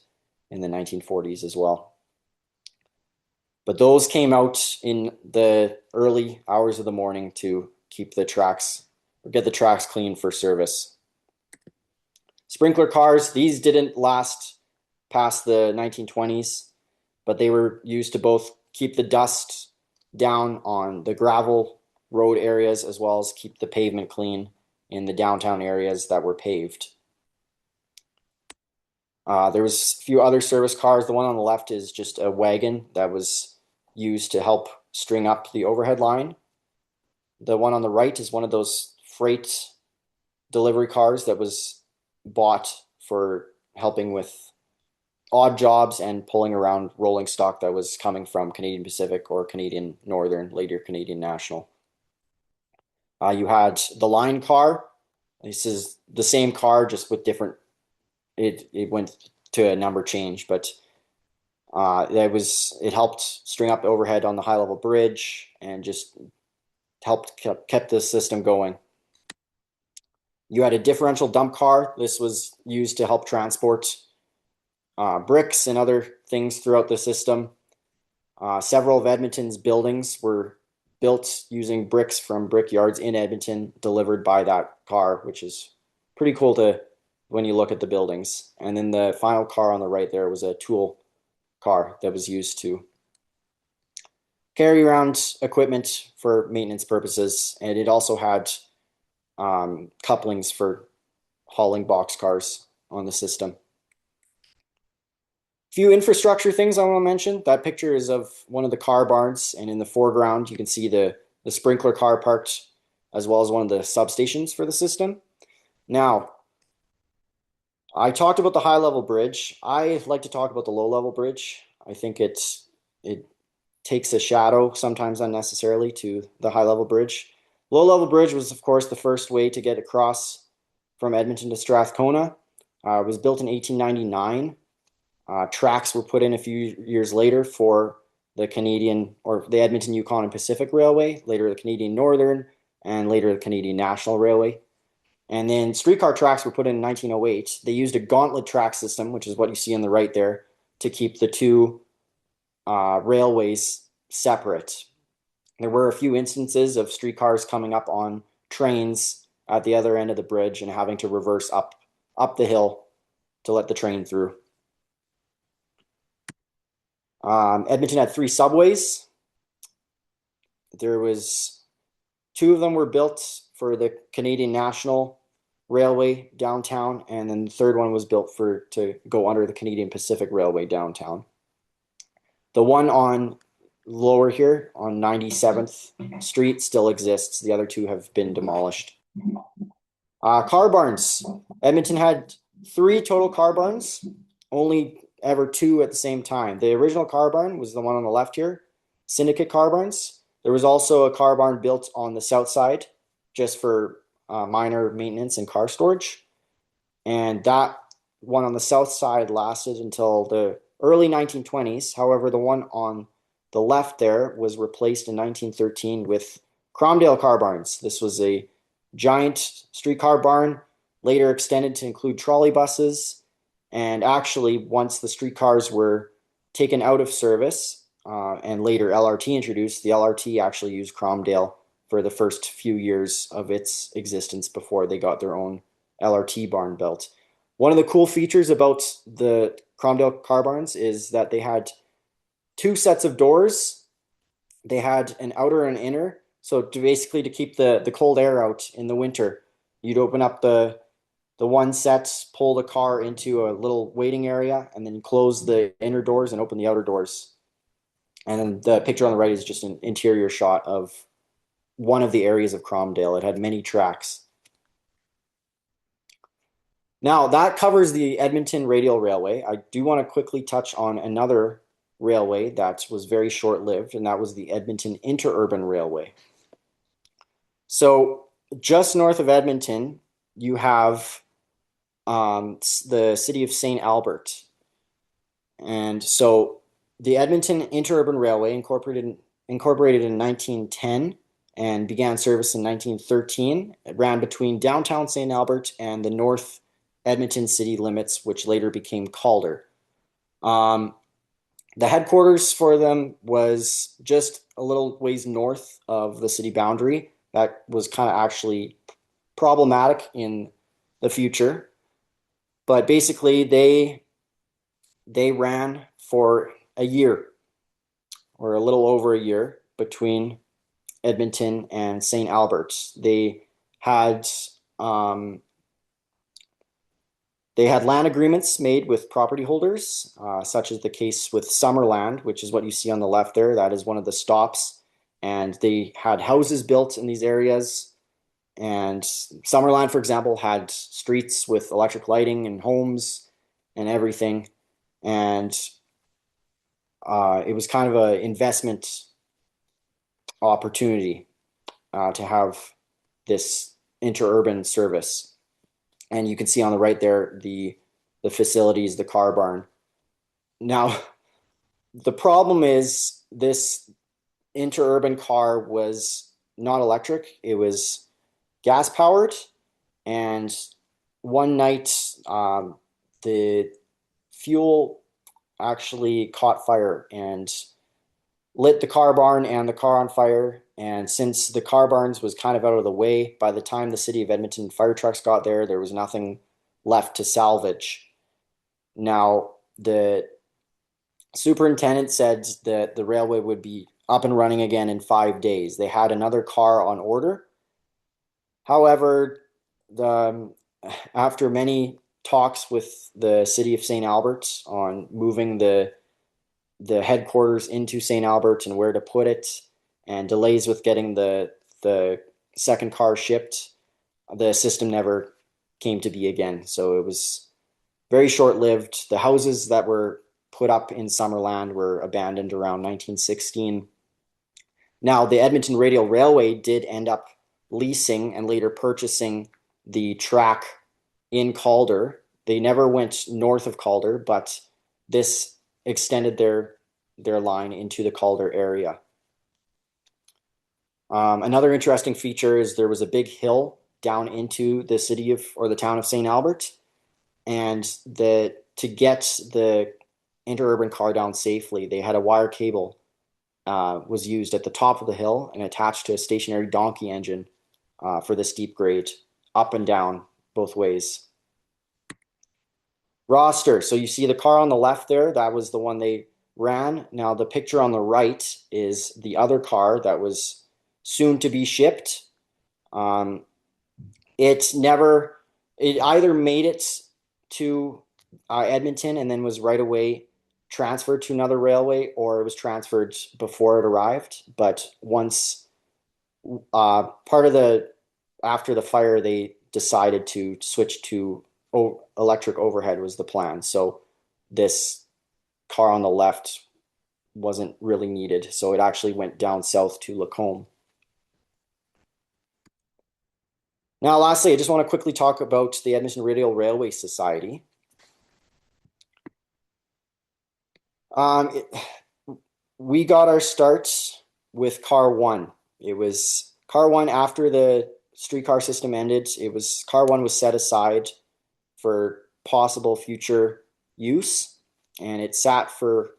in the 1940s as well. But those came out in the early hours of the morning to keep the tracks, or get the tracks clean for service. Sprinkler cars, these didn't last past the 1920s, but they were used to both keep the dust down on the gravel road areas as well as keep the pavement clean in the downtown areas that were paved. There was a few other service cars. The one on the left is just a wagon that was used to help string up the overhead line. The one on the right is one of those freight delivery cars that was bought for helping with odd jobs and pulling around rolling stock that was coming from Canadian Pacific or Canadian Northern, later Canadian National. You had the line car. This is the same car, just with different. It went to a number change, but it helped string up overhead on the high level bridge and just kept the system going. You had a differential dump car. This was used to help transport bricks and other things throughout the system. Several of Edmonton's buildings were built using bricks from brick yards in Edmonton, delivered by that car, which is pretty cool to when you look at the buildings. And then the final car on the right there was a tool car that was used to carry around equipment for maintenance purposes. And it also had couplings for hauling box cars on the system. Few infrastructure things I want to mention. That picture is of one of the car barns, and in the foreground you can see the sprinkler car parked, as well as one of the substations for the system. Now, I talked about the high level bridge. I like to talk about the low level bridge. I think it takes a shadow sometimes unnecessarily to the high level bridge. Low level bridge was, of course, the first way to get across from Edmonton to Strathcona. It was built in 1899. Tracks were put in a few years later for the Canadian, or the Edmonton, Yukon and Pacific Railway, later the Canadian Northern, and later the Canadian National Railway. And then streetcar tracks were put in 1908. They used a gauntlet track system, which is what you see on the right there, to keep the two railways separate. There were a few instances of streetcars coming up on trains at the other end of the bridge and having to reverse up the hill to let the train through. Edmonton had 3 subways. There was 2 of them were built for the Canadian National Railway downtown, and then the third one was built to go under the Canadian Pacific Railway downtown. The one on lower here on 97th Street still exists. The other 2 have been demolished. Car barns. Edmonton had 3 total car barns, only ever 2 at the same time. The original car barn was the one on the left here, Syndicate Car Barns. There was also a car barn built on the south side just for minor maintenance and car storage. And that one on the south side lasted until the early 1920s. However, the one on the left there was replaced in 1913 with Cromdale car barns. This was a giant streetcar barn, later extended to include trolley buses. And actually, once the streetcars were taken out of service and later LRT introduced, the LRT actually used Cromdale for the first few years of its existence before they got their own LRT barn built. One of the cool features about the Cromdale car barns is that they had two sets of doors. They had an outer and inner. So basically to keep the cold air out in the winter, you'd open up the one set, pull the car into a little waiting area, and then close the inner doors and open the outer doors. And then the picture on the right is just an interior shot of one of the areas of Cromdale. It had many tracks. Now that covers the Edmonton Radial Railway. I do want to quickly touch on another railway that was very short-lived, and that was the Edmonton Interurban Railway. So just north of Edmonton, you have the city of St. Albert. And so the Edmonton Interurban Railway incorporated in 1910 and began service in 1913. It ran between downtown St. Albert and the North Edmonton city limits, which later became Calder. The headquarters for them was just a little ways north of the city boundary. That was kind of actually problematic in the future. But basically, they ran for a year or a little over a year between Edmonton and St. Albert. Had um, they had land agreements made with property holders, such as the case with Summerland, which is what you see on the left there. That is one of the stops. And they had houses built in these areas. And Summerland, for example, had streets with electric lighting and homes and everything. And it was kind of an investment opportunity to have this interurban service. And you can see on the right there the facilities, the car barn. Now, the problem is this interurban car was not electric. It was gas powered. And one night, the fuel actually caught fire and lit the car barn and the car on fire. And since the car barns was kind of out of the way, by the time the city of Edmonton fire trucks got there, there was nothing left to salvage. Now, the superintendent said that the railway would be up and running again in 5 days. They had another car on order. However, after many talks with the city of St. Albert on moving the headquarters into St. Albert and where to put it, and delays with getting the second car shipped, the system never came to be again. So it was very short-lived. The houses that were put up in Summerland were abandoned around 1916. Now, the Edmonton Radial Railway did end up leasing and later purchasing the track in Calder. They never went north of Calder, but this extended their line into the Calder area. Another interesting feature is there was a big hill down into the city of or the town of St. Albert, and to get the interurban car down safely, they had a wire cable was used at the top of the hill and attached to a stationary donkey engine for the steep grade, up and down both ways. Roster. So you see the car on the left there, that was the one they ran. Now the picture on the right is the other car that was soon to be shipped. It either made it to Edmonton and then was right away transferred to another railway, or it was transferred before it arrived. But once after the fire, they decided to switch to electric overhead was the plan. So this car on the left wasn't really needed. So it actually went down south to Lacombe. Now, lastly, I just want to quickly talk about the Edmonton Radial Railway Society. We got our start with car one. It was car one after the streetcar system ended. It was car one was set aside for possible future use, and it sat for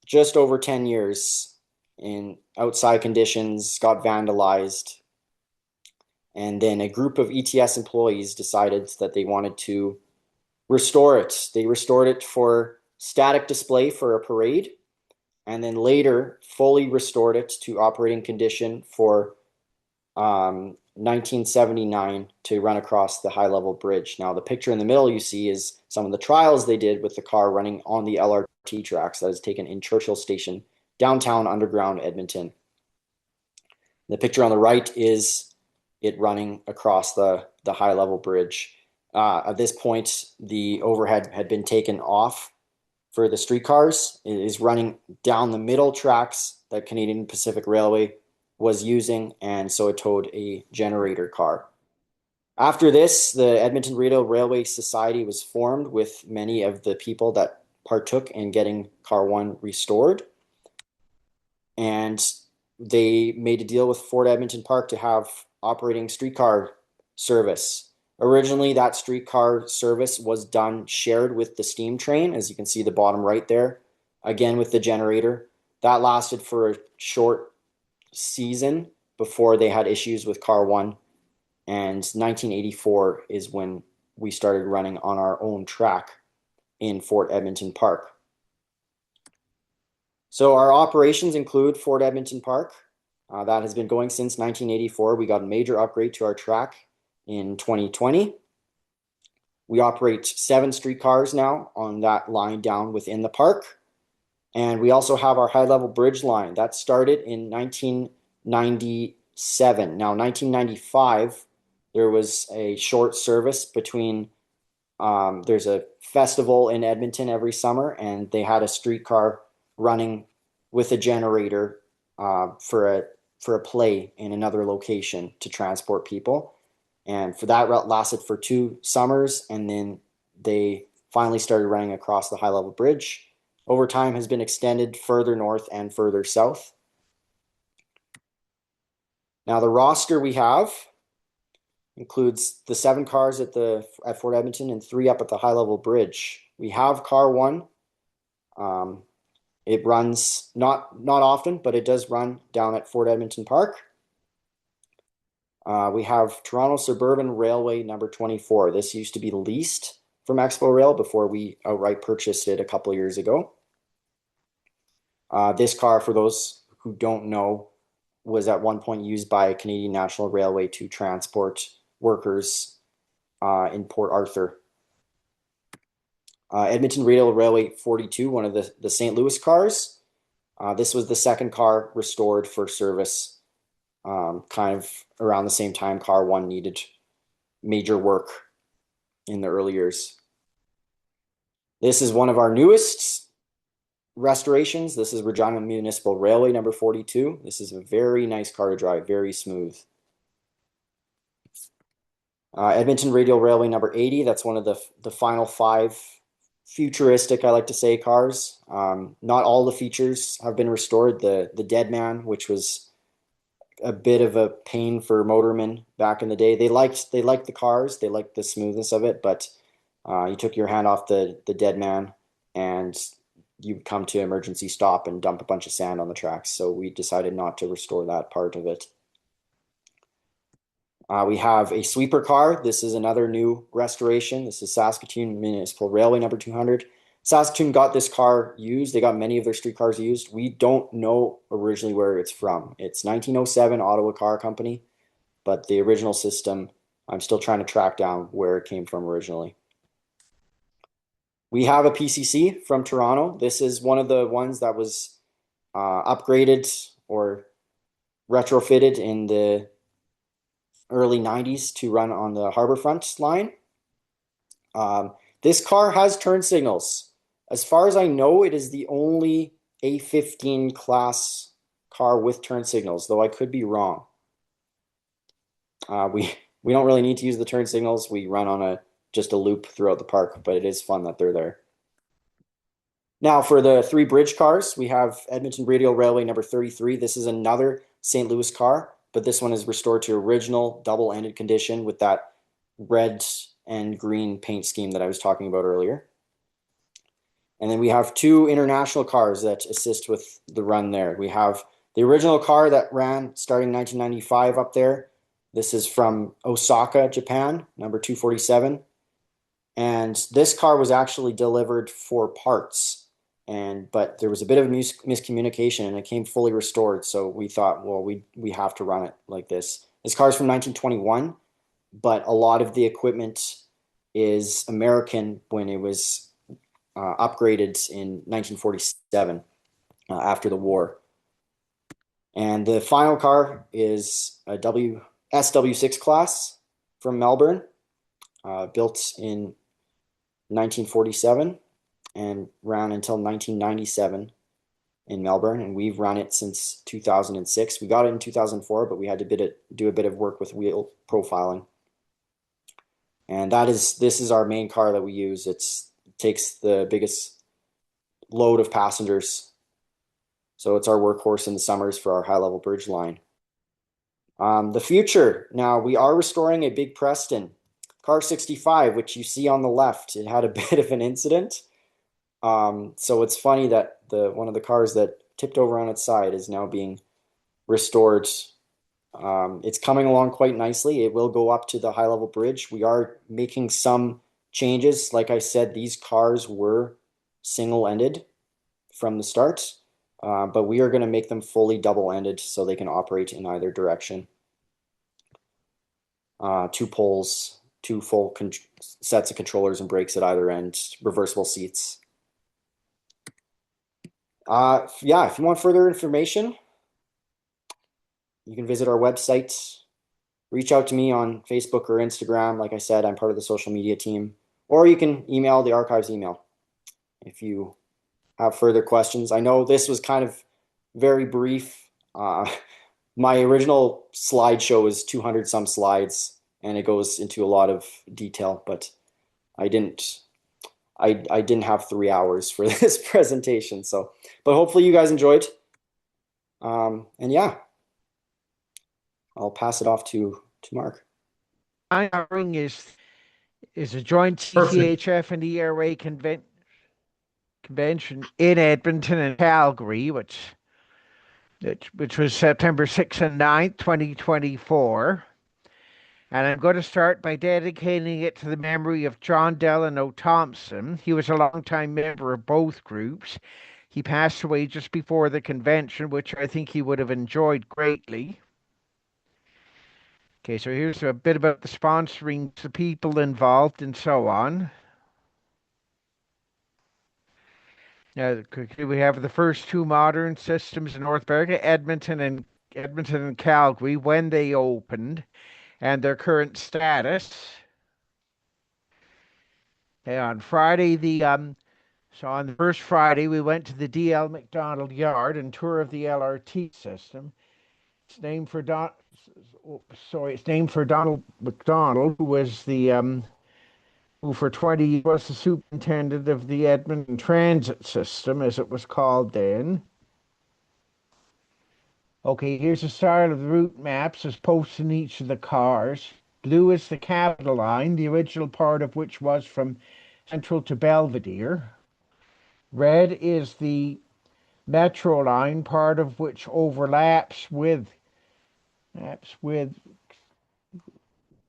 just over 10 years in outside conditions, got vandalized, and then a group of ETS employees decided that they wanted to restore it. They restored it for static display for a parade, and then later fully restored it to operating condition for 1979 to run across the high level bridge. Now, the picture in the middle you see is some of the trials they did with the car running on the LRT tracks that is taken in Churchill Station, downtown underground Edmonton. The picture on the right is it running across the high level bridge. At this point, the overhead had been taken off for the streetcars. It is running down the middle tracks that Canadian Pacific Railway was using, and so it towed a generator car. After this, the Edmonton Retail Railway Society was formed with many of the people that partook in getting Car 1 restored. And they made a deal with Fort Edmonton Park to have operating streetcar service. Originally, that streetcar service was done shared with the steam train, as you can see the bottom right there, again with the generator. That lasted for a short season before they had issues with Car 1. And 1984 is when we started running on our own track in Fort Edmonton Park. So our operations include Fort Edmonton Park. That has been going since 1984. We got a major upgrade to our track in 2020. We operate 7 streetcars now on that line down within the park. And we also have our high-level bridge line. That started in 1997. Now, 1995, there was a short service between, there's a festival in Edmonton every summer, and they had a streetcar running with a generator for a play in another location to transport people. And for that route lasted for 2 summers, and then they finally started running across the high level bridge. Over time has been extended further north and further south. Now the roster we have includes the 7 cars at Fort Edmonton and 3 up at the high level bridge. We have car 1. It runs not often, but it does run down at Fort Edmonton Park. We have Toronto Suburban Railway number 24. This used to be leased from Expo Rail before we outright purchased it a couple of years ago. This car, for those who don't know, was at one point used by Canadian National Railway to transport workers in Port Arthur. Edmonton Retail Railway 42, one of the St. Louis cars. This was the second car restored for service, kind of around the same time car 1 needed major work in the early years. This is one of our newest restorations. This is Regina Municipal Railway number 42. This is a very nice car to drive, very smooth. Edmonton Radial Railway number 80. That's one of the final 5 futuristic, I like to say, cars. Not all the features have been restored. The Dead Man, which was a bit of a pain for motormen back in the day. They liked the cars, they liked the smoothness of it, but you took your hand off the Dead Man and you would come to emergency stop and dump a bunch of sand on the tracks. So we decided not to restore that part of it. We have a sweeper car. This is another new restoration. This is Saskatoon Municipal Railway number 200. Saskatoon got this car used. They got many of their streetcars used. We don't know originally where it's from. It's 1907 Ottawa Car Company, but the original system, I'm still trying to track down where it came from originally. We have a PCC from Toronto. This is one of the ones that was upgraded or retrofitted in the early 90s to run on the Harbourfront line. This car has turn signals. As far as I know, it is the only A15 class car with turn signals, though I could be wrong. We don't really need to use the turn signals. We run on just a loop throughout the park, but it is fun that they're there. Now, for the three bridge cars, we have Edmonton Radial Railway number 33. This is another St. Louis car, but this one is restored to original double-ended condition with that red and green paint scheme that I was talking about earlier. And then we have two international cars that assist with the run there. We have the original car that ran starting 1995 up there. This is from Osaka, Japan, number 247. And this car was actually delivered for parts. But there was a bit of miscommunication and it came fully restored. So we thought, well, we have to run it like this. This car is from 1921, but a lot of the equipment is American when it was upgraded in 1947 after the war. And the final car is a SW6 class from Melbourne, built in 1947 and ran until 1997 in Melbourne. And we've run it since 2006. We got it in 2004, but we had to do a bit of work with wheel profiling. And this is our main car that we use. It takes the biggest load of passengers. So it's our workhorse in the summers for our high-level bridge line. The future. Now, we are restoring a big Preston. Car 65, which you see on the left, it had a bit of an incident. So it's funny that one of the cars that tipped over on its side is now being restored. It's coming along quite nicely. It will go up to the high-level bridge. We are making some changes. Like I said, these cars were single-ended from the start, but we are going to make them fully double-ended so they can operate in either direction. Two poles, two full sets of controllers and brakes at either end, reversible seats. Yeah, if you want further information, you can visit our website, reach out to me on Facebook or Instagram. Like I said, I'm part of the social media team, or you can email the archives email if you have further questions. I know this was kind of very brief. My original slideshow is 200 some slides and it goes into a lot of detail, but I didn't have 3 hours for this presentation. But hopefully you guys enjoyed. And yeah, I'll pass it off to Mark. Hiring is a joint Perfect. CCHF and ERA convention in Edmonton and Calgary, which was September 6th and 9th, 2024. And I'm going to start by dedicating it to the memory of John Delano Thompson. He was a longtime member of both groups. He passed away just before the convention, which I think he would have enjoyed greatly. Okay, so here's a bit about the sponsoring, the people involved, and so on. Now, we have the first two modern systems in North America, Edmonton and Calgary, when they opened, and their current status. Okay, on the first Friday, we went to the D.L. McDonald Yard and tour of the LRT system. It's named for Donald McDonald, who was who for 20 years was the superintendent of the Edmonton Transit System, as it was called then. Okay, here's a style of the route maps as posted in each of the cars. Blue is the capital line, the original part of which was from Central to Belvedere. Red is the metro line, part of which overlaps with the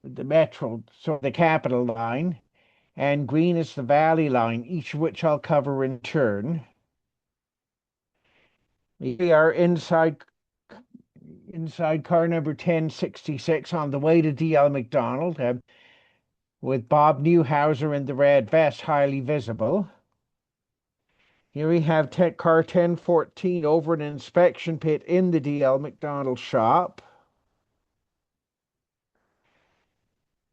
metro, so the capital line. And green is the valley line, each of which I'll cover in turn. We are inside car number 1066 on the way to D.L. McDonald, with Bob Newhouser in the red vest highly visible. Here we have car 1014 over an inspection pit in the D.L. McDonald shop.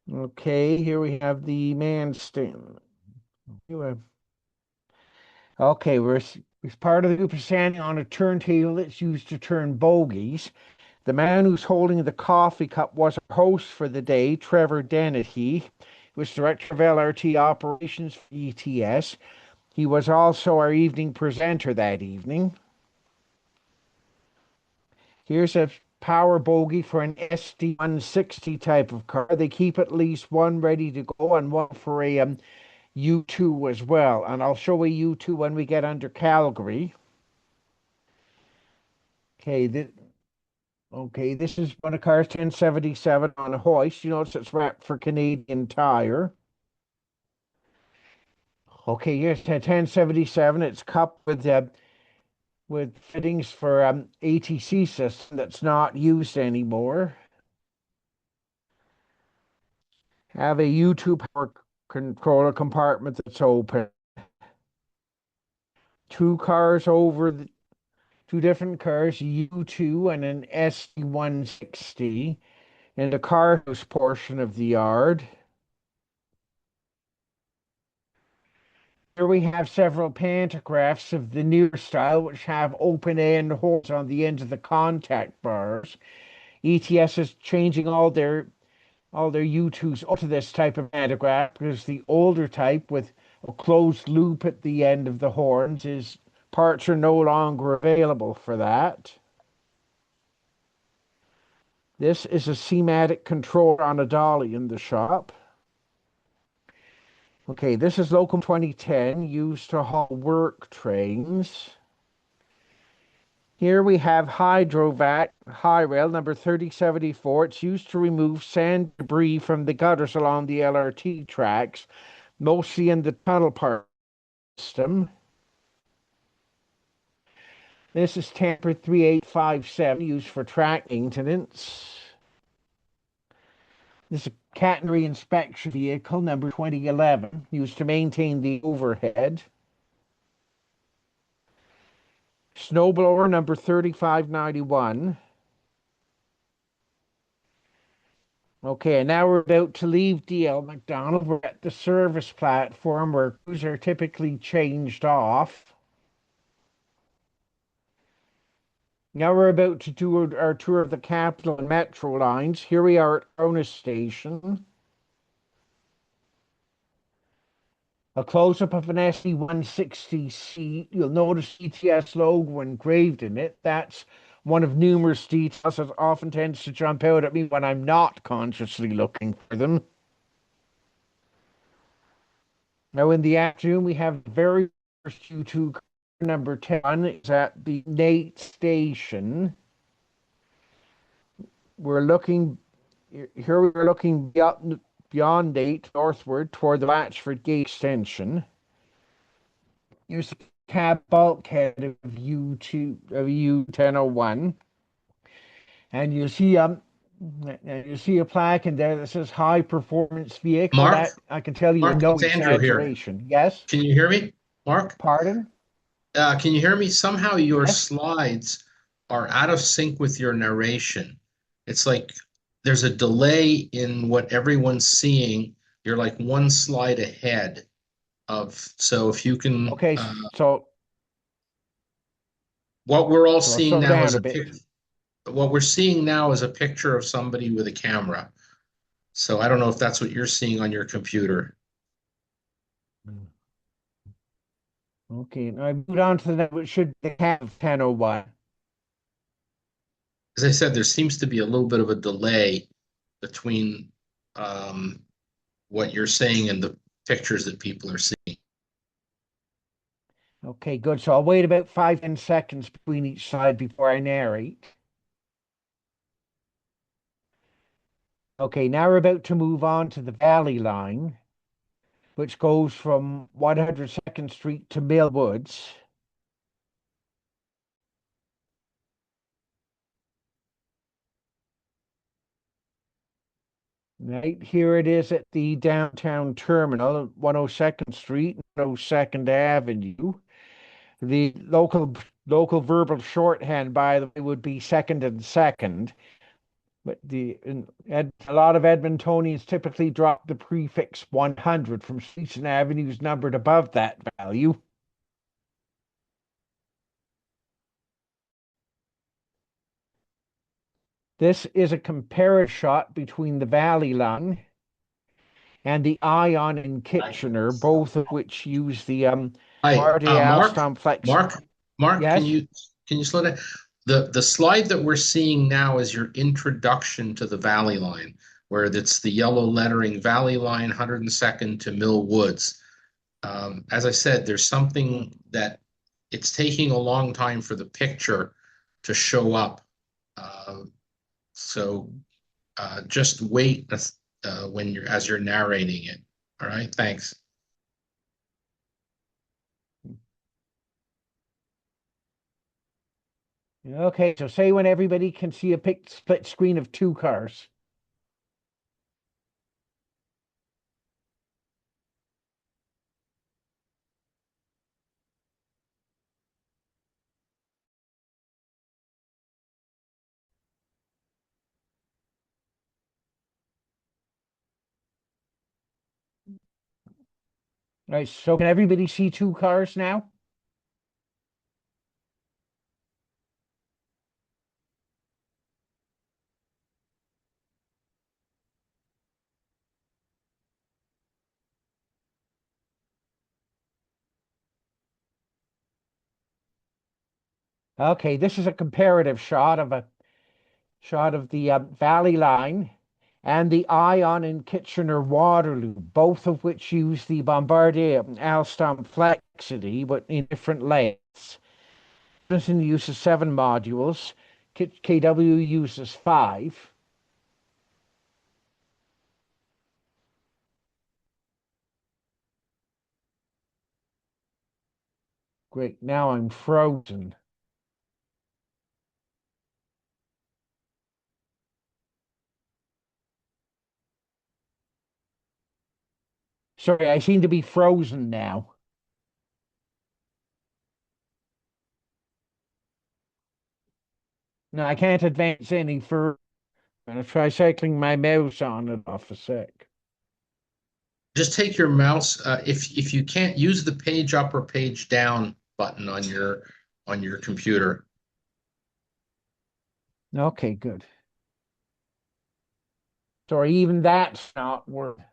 Okay, here we have the man stand. Okay, we're part of the group is standing on a turntable that's used to turn bogies. The man who's holding the coffee cup was our host for the day, Trevor Dennehy, who was director of LRT operations for ETS. He was also our evening presenter that evening. Here's a power bogey for an SD160 type of car. They keep at least one ready to go and one for a U2 as well. And I'll show a U2 when we get under Calgary. Okay, this is one of cars 1077 on a hoist. You notice it's wrapped for Canadian Tire. Okay, here's 1077. It's cupped with fittings for ATC system that's not used anymore. Have a U2 power controller compartment that's open. Two different cars, U2 and an SD160 in the car house portion of the yard. Here we have several pantographs of the newer style, which have open end holes on the ends of the contact bars. ETS is changing all their U2s up to this type of pantograph because the older type with a closed loop at the end of the horns is parts are no longer available for that. This is a C-matic controller on a dolly in the shop. Okay, this is Locum 2010 used to haul work trains. Here we have Hydrovac High Rail number 3074. It's used to remove sand debris from the gutters along the LRT tracks, mostly in the tunnel part system. This is Tamper 3857, used for track maintenance. This is a catenary inspection vehicle number 2011, used to maintain the overhead. Snowblower number 3591. Okay, and now we're about to leave DL McDonald. We're at the service platform where crews are typically changed off. Now we're about to do our tour of the Capital and Metro lines. Here we are at Cronus Station. A close-up of an SD160 seat. You'll notice ETS logo engraved in it. That's one of numerous details that often tends to jump out at me when I'm not consciously looking for them. Now in the afternoon, we have the very first U2 car, number 10 is at the Nate Station. We're looking beyond Nate, northward toward the Latchford Gate extension. Here's the cab bulkhead of U1001. And you see a plaque in there that says high performance vehicle. Mark, That I can tell you Mark, no it's Andrew here. exaggeration. Yes? Can you hear me, Mark? Pardon? Can you hear me? Somehow your Yes? slides are out of sync with your narration. It's like there's a delay in what everyone's seeing. You're like one slide ahead of, so if you can, Okay, what we're all so I'll seeing slow now down is a a bit. pic, what we're seeing now is a picture of somebody with a camera. So I don't know if that's what you're seeing on your computer. Okay, now I moved on to the net, which should have 1001. As I said, there seems to be a little bit of a delay between um, what you're saying and the pictures that people are seeing. Okay, good. So I'll wait about 5 10 seconds between each side before I narrate. Okay, now we're about to move on to the Valley Line, which goes from 102nd Street to Mill Woods. Right here it is at the downtown terminal, 102nd Street, 102nd Avenue. The local verbal shorthand, by the way, would be second and second. But a lot of Edmontonians typically drop the prefix 100 from streets and avenues numbered above that value. This is a comparative shot between the Valley Line and the Ion in Kitchener, both of which use the Hi, Mark, Bardi-Alstom flex. Mark, Mark, Yes. can you slow down? The slide that we're seeing now is your introduction to the Valley Line, where it's the yellow lettering Valley Line, 102nd to Mill Woods. As I said, there's something that it's taking a long time for the picture to show up. Uh, so just wait when you're as you're narrating it. All right, thanks. Okay, so say when everybody can see a split screen of two cars. Right, so can everybody see two cars now? Okay, this is a comparative shot of the Valley Line and the Ion in Kitchener Waterloo, both of which use the Bombardier Alstom Flexity, but in different lengths. Peterson uses 7 modules. KW uses 5. Great, now I'm frozen. Sorry, I seem to be frozen now. No, I can't advance any further. I'm going to try cycling my mouse on and off a sec. Just take your mouse. If you can't use the page up or page down button on your computer. Okay, good. Sorry, even that's not working.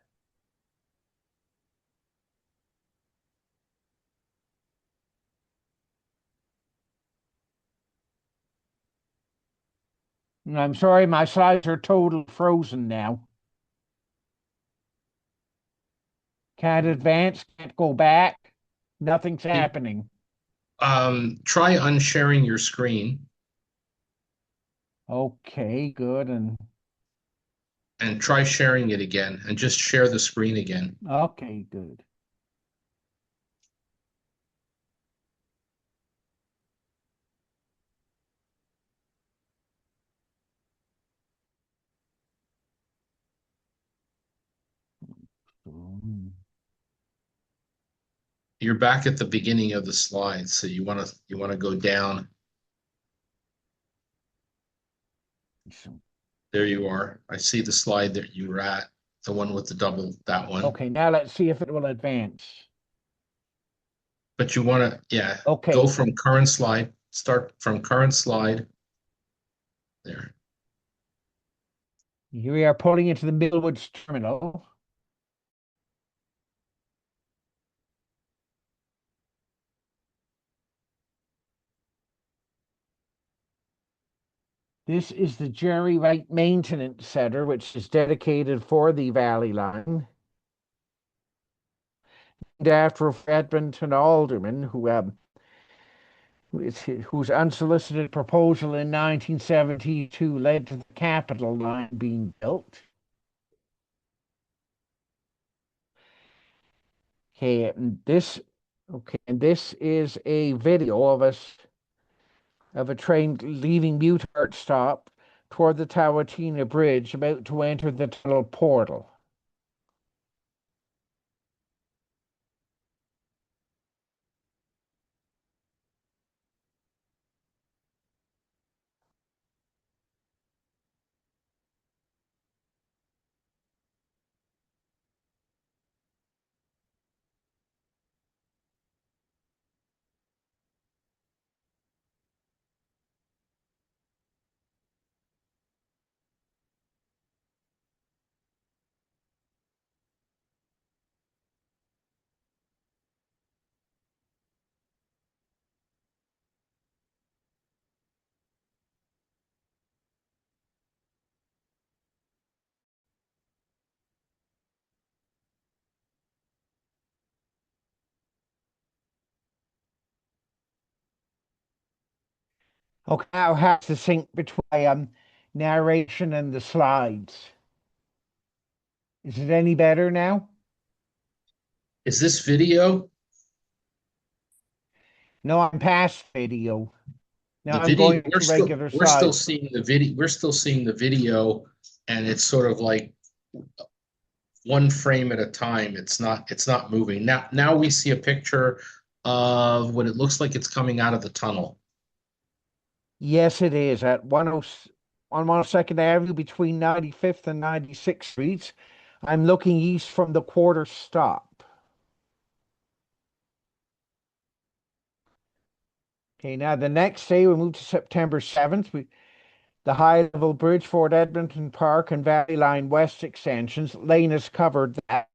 I'm sorry, my slides are totally frozen now. Can't advance, can't go back. Nothing's happening. Try unsharing your screen Okay, good. and try sharing it again and just share the screen again. Okay, good. You're back at the beginning of the slide, so you want to go down. There you are. I see the slide that you were at, the one with the double, that one. Okay, now let's see if it will advance. But you want to, yeah, go Okay, from current slide, start from current slide. There. here we are pulling into the Millwoods terminal. This is the Jerry Wright Maintenance Center, which is dedicated for the Valley Line. Named after Edmonton alderman whose unsolicited proposal in 1972 led to the Capitol Line being built. And this is a video of a train leaving Mutart stop toward the Tawatina Bridge, about to enter the tunnel portal. Okay, now has to sync between narration and the slides. Is it any better now? Is this video? No, I'm past video. Now The I'm video, going to regular we're still slides. seeing the video, and it's sort of like one frame at a time. It's not moving. Now we see a picture of what it looks like it's coming out of the tunnel. Yes, it is at 102nd Avenue between 95th and 96th Streets. I'm looking east from the quarter stop. Okay, now the next day we move to September 7th. The high level bridge for Edmonton Park and Valley Line West extensions. Lane has covered that.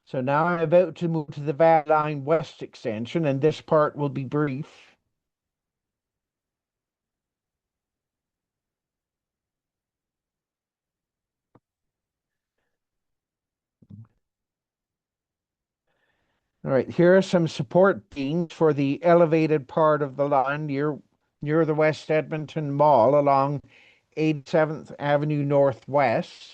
So now I'm about to move to the Valley Line West extension, and this part will be brief. All right, here are some support beams for the elevated part of the line near the West Edmonton Mall along 87th Avenue Northwest.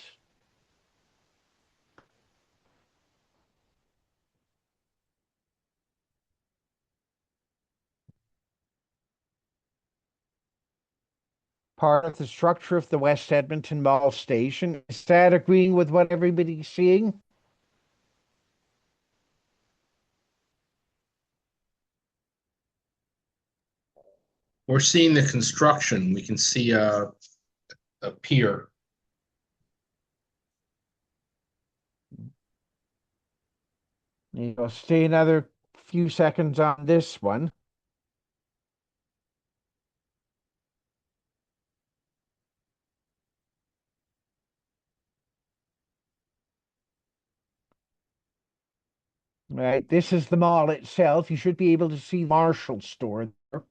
Part of the structure of the West Edmonton Mall station. Is that agreeing with what everybody's seeing? We're seeing the construction. We can see a pier. Stay another few seconds on this one. Right, this is the mall itself. You should be able to see the Marshall store there.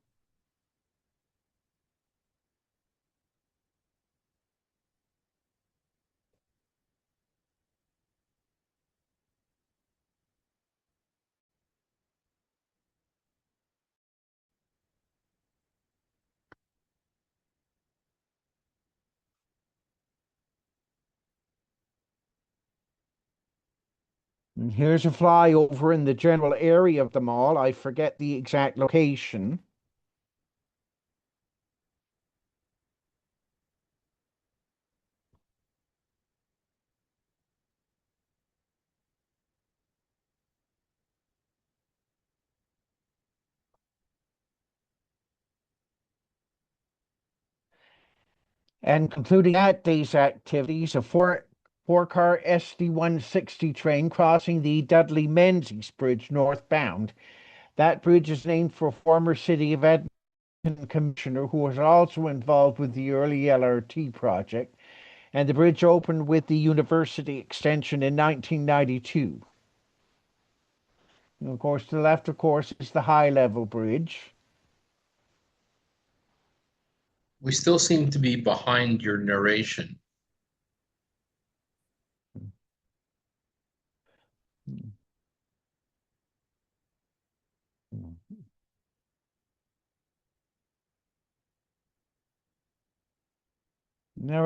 And here's a flyover in the general area of the mall. I forget the exact location. And concluding that day's activities, a four-car SD 160 train crossing the Dudley Menzies Bridge northbound. That bridge is named for former City of Edmonton commissioner who was also involved with the early LRT project. And the bridge opened with the university extension in 1992. And of course, to the left, of course, is the high level bridge. We still seem to be behind your narration. All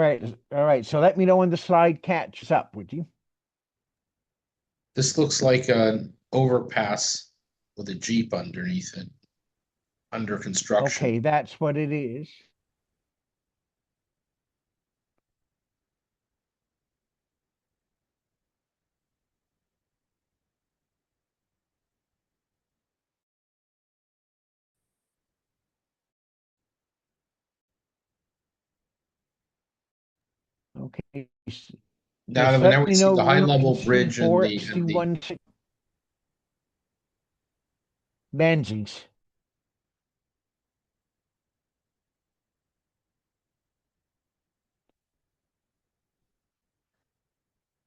right. So let me know when the slide catches up, would you? This looks like an overpass with a Jeep underneath it, under construction. Okay, that's what it is. Okay. Just Now let we me see know the high where you can level see bridge and for the and the SD1 Menzies.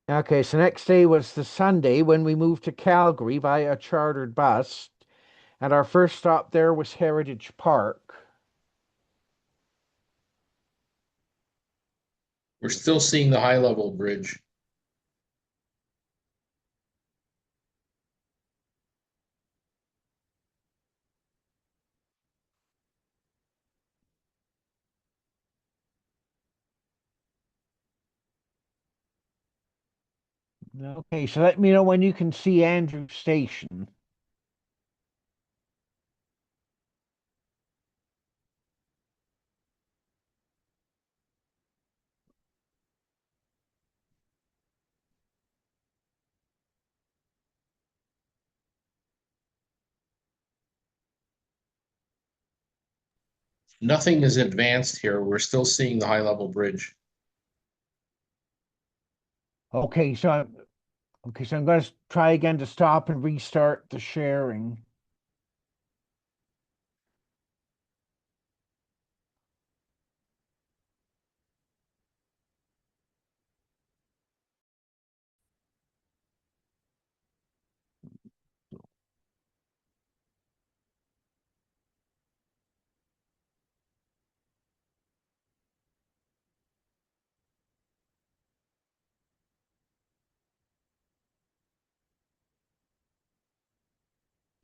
Okay, so next day was the Sunday when we moved to Calgary via a chartered bus, and our first stop there was Heritage Park. we're still seeing the high level bridge. Okay, so let me know when you can see Andrew Station. Nothing is advanced here. We're still seeing the high level bridge. Okay, so I'm going to try again to stop and restart the sharing.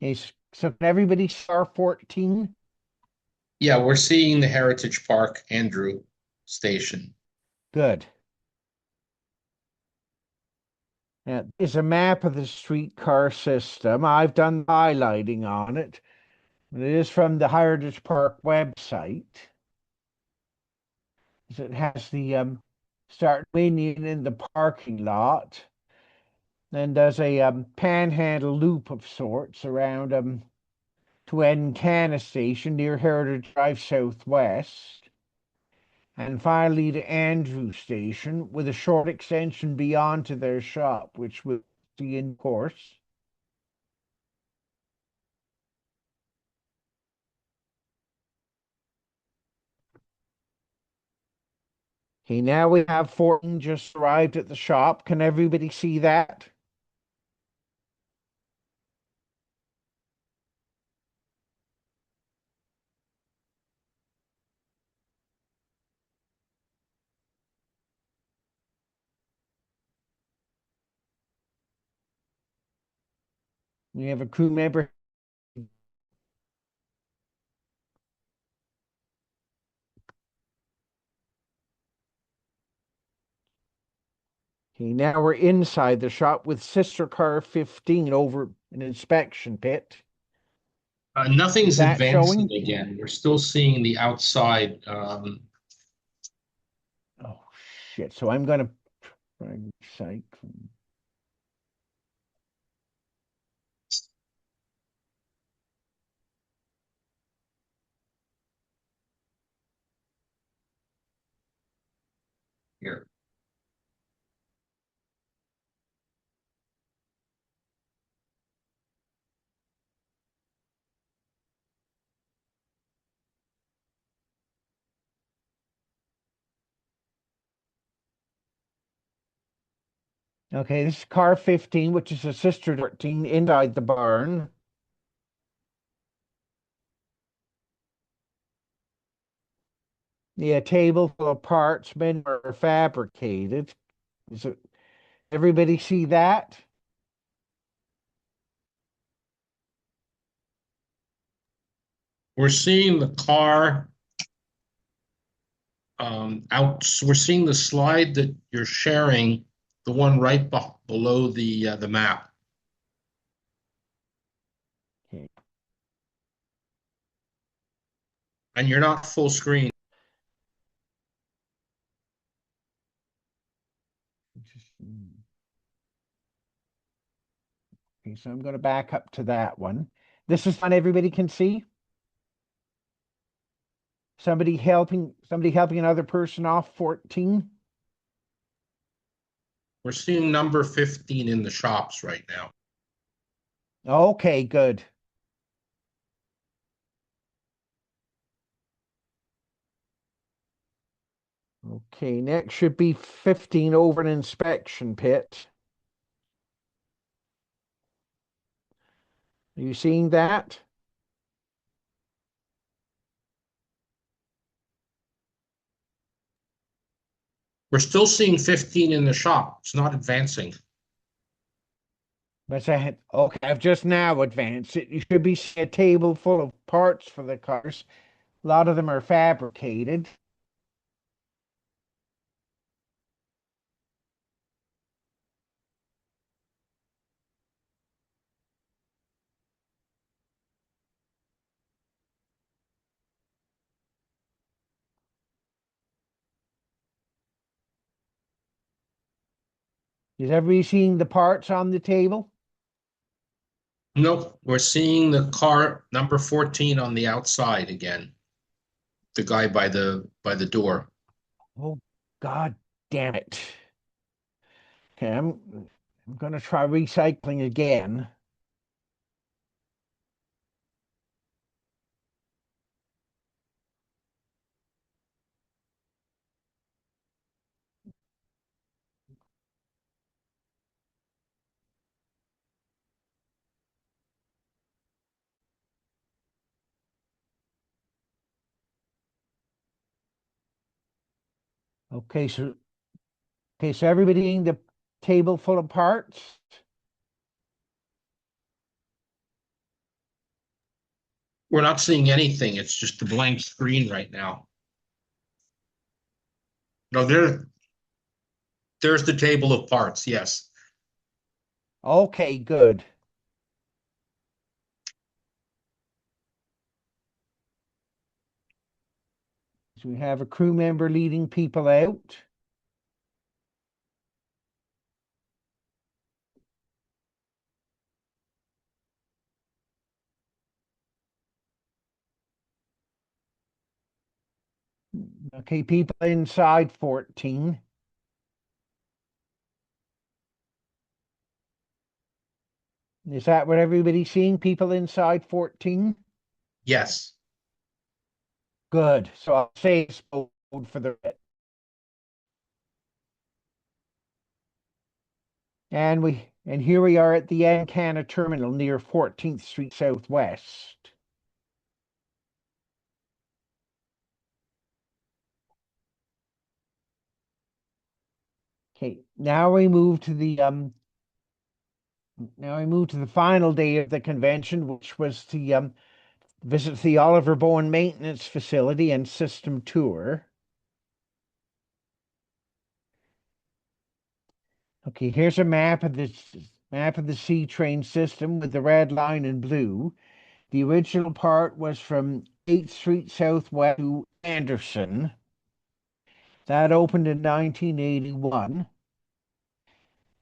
Okay, so can everybody star 14? Yeah, we're seeing the Heritage Park Andrew station. Good. Now, it's a map of the streetcar system. I've done highlighting on it. It is from the Heritage Park website. It has the start minion in the parking lot. Then does a panhandle loop of sorts around to Encana Station near Heritage Drive Southwest. And finally to Andrew Station with a short extension beyond to their shop, which we'll see in course. Okay, now we have 14 just arrived at the shop. Can everybody see that? We have a crew member. Okay, now we're inside the shop with sister car 15 over an inspection pit. Is Nothing's that advancing showing? again. We're still seeing the outside. Oh shit. So I'm gonna try psych. Here. Okay, this is car 15, which is a sister 14 inside the barn. Yeah, table full of parts, men are fabricated. Is it, everybody see that? We're seeing the car out. We're seeing the slide that you're sharing, the one right below the map, Okay. and you're not full screen. Okay, so I'm going to back up to that one. This is one everybody can see. Somebody helping another person off 14. We're seeing number 15 in the shops right now. Okay, good. Okay, next should be 15 over an inspection pit. Are you seeing that? We're still seeing 15 in the shop. It's not advancing. But I had, okay, I've just now advanced it. You should be seeing a table full of parts for the cars. A lot of them are fabricated. Is everybody seeing the parts on the table? Nope, we're seeing the car number 14 on the outside again. The guy by the door. Oh, God damn it. Okay, I'm gonna try recycling again. Okay, so everybody in the table full of parts. We're not seeing anything. It's just a blank screen right now. No, there's the table of parts. Yes. Okay, good. So we have a crew member leading people out. Okay, people inside 14. Is that what everybody's seeing? People inside 14? Yes. Good. So I'll say it's code for the and here we are at the Ancana terminal near 14th Street Southwest. Okay, now we move to the final day of the convention, which was to visit the Oliver Bowen Maintenance Facility and System Tour. Okay, here's a map of the C train system with the red line in blue. The original part was from 8th Street Southwest to Anderson. That opened in 1981.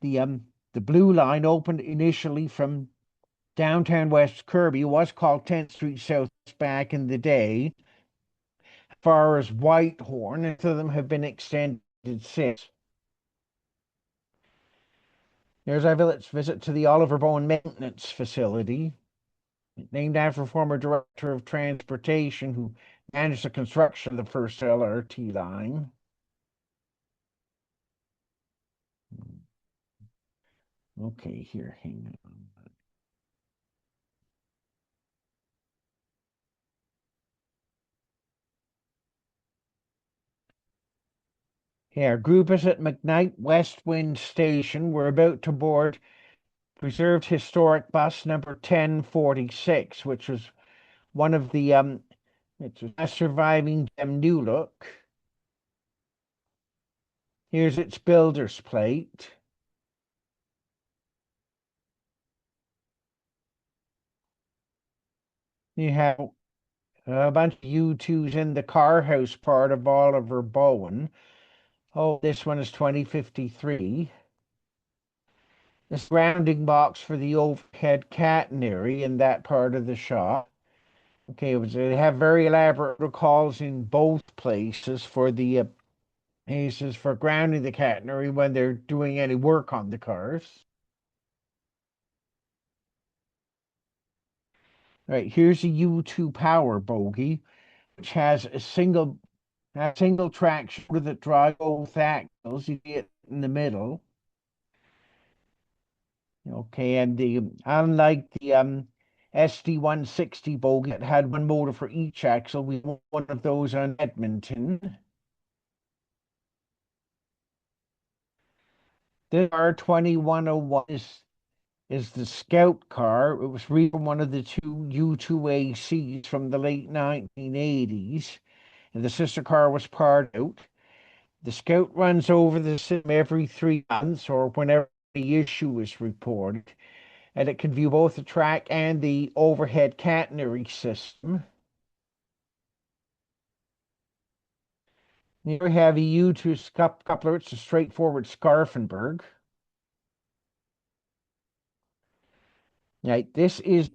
The blue line opened initially from downtown West Kirby, was called 10th Street Southwest back in the day, as far as Whitehorn, and some of them have been extended since. There's our visit to the Oliver Bowen Maintenance Facility, named after former Director of Transportation who managed the construction of the first LRT line. Okay, here, hang on. Yeah, our group is at McKnight West Wind Station. We're about to board preserved historic bus number 1046, which was one of the it's a surviving gem New Look. Here's its builder's plate. You have a bunch of U2s in the car house part of Oliver Bowen. Oh, this one is 2053. This grounding box for the overhead catenary in that part of the shop. Okay, they have very elaborate protocols in both places for the cases for grounding the catenary when they're doing any work on the cars. Right, here's a U2 power bogie, which has a single track shoulder that drive both axles. You see it in the middle. Okay, and unlike the SD160 bogie that had one motor for each axle, we have one of those on Edmonton. The R2101 is the Scout car. It was from one of the two U2ACs from the late 1980s, and the sister car was parted out. The Scout runs over the system every 3 months or whenever the issue is reported, and it can view both the track and the overhead catenary system. Here we have a U2 coupler. It's a straightforward Scarfenberg. Right, this is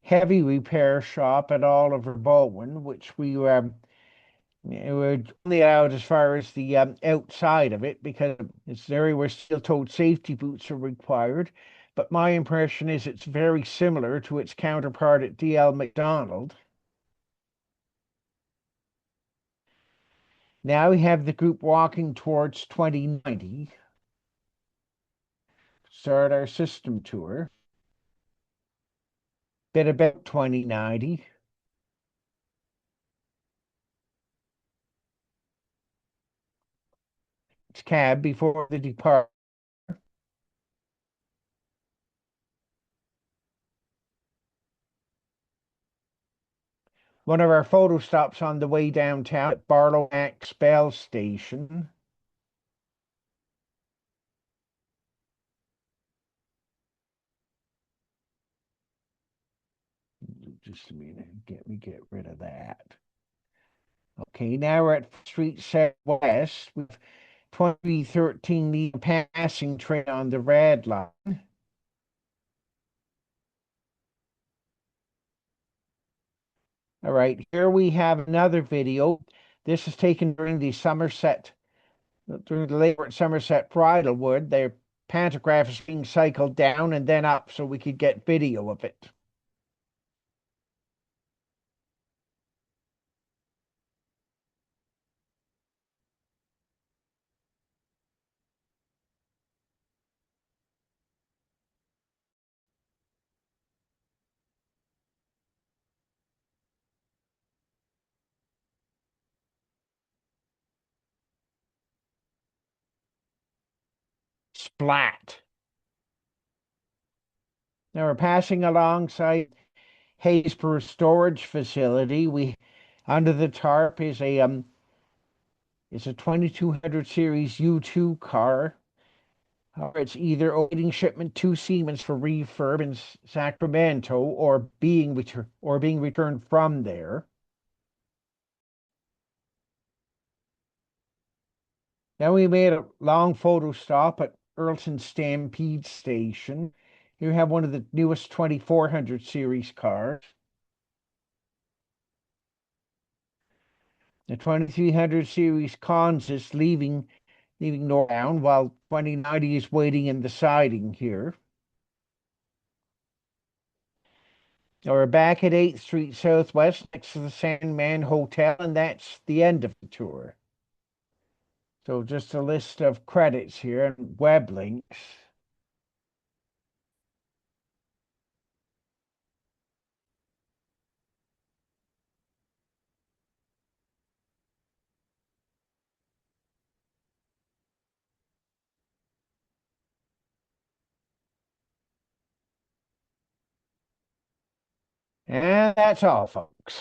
heavy repair shop at Oliver Bowen, which we're only out as far as the outside of it because it's an area where steel-toed safety boots are required. But my impression is it's very similar to its counterpart at DL McDonald. Now we have the group walking towards 2090. Start our system tour. Bit about 2090. It's cab before the depart. One of our photo stops on the way downtown at Barlow Max Bell Station. Just a minute, get rid of that. Okay, now we're at Street Southwest with 2013 the passing train on the red line. All right, here we have another video. This is taken during the labor at Somerset Bridlewood. Their pantograph is being cycled down and then up so we could get video of it. Splat. Now we're passing alongside Haysborough storage facility. We under the tarp is a 2200 series U2 car. It's either awaiting shipment to Siemens for refurb in Sacramento or being returned from there. Now we made a long photo stop at Earlton Stampede Station. Here we have one of the newest 2400 series cars. The 2300 series consists leaving northbound while 2090 is waiting in the siding here. Now we're back at 8th Street Southwest next to the Sandman Hotel, and that's the end of the tour. So just a list of credits here and web links. And that's all, folks.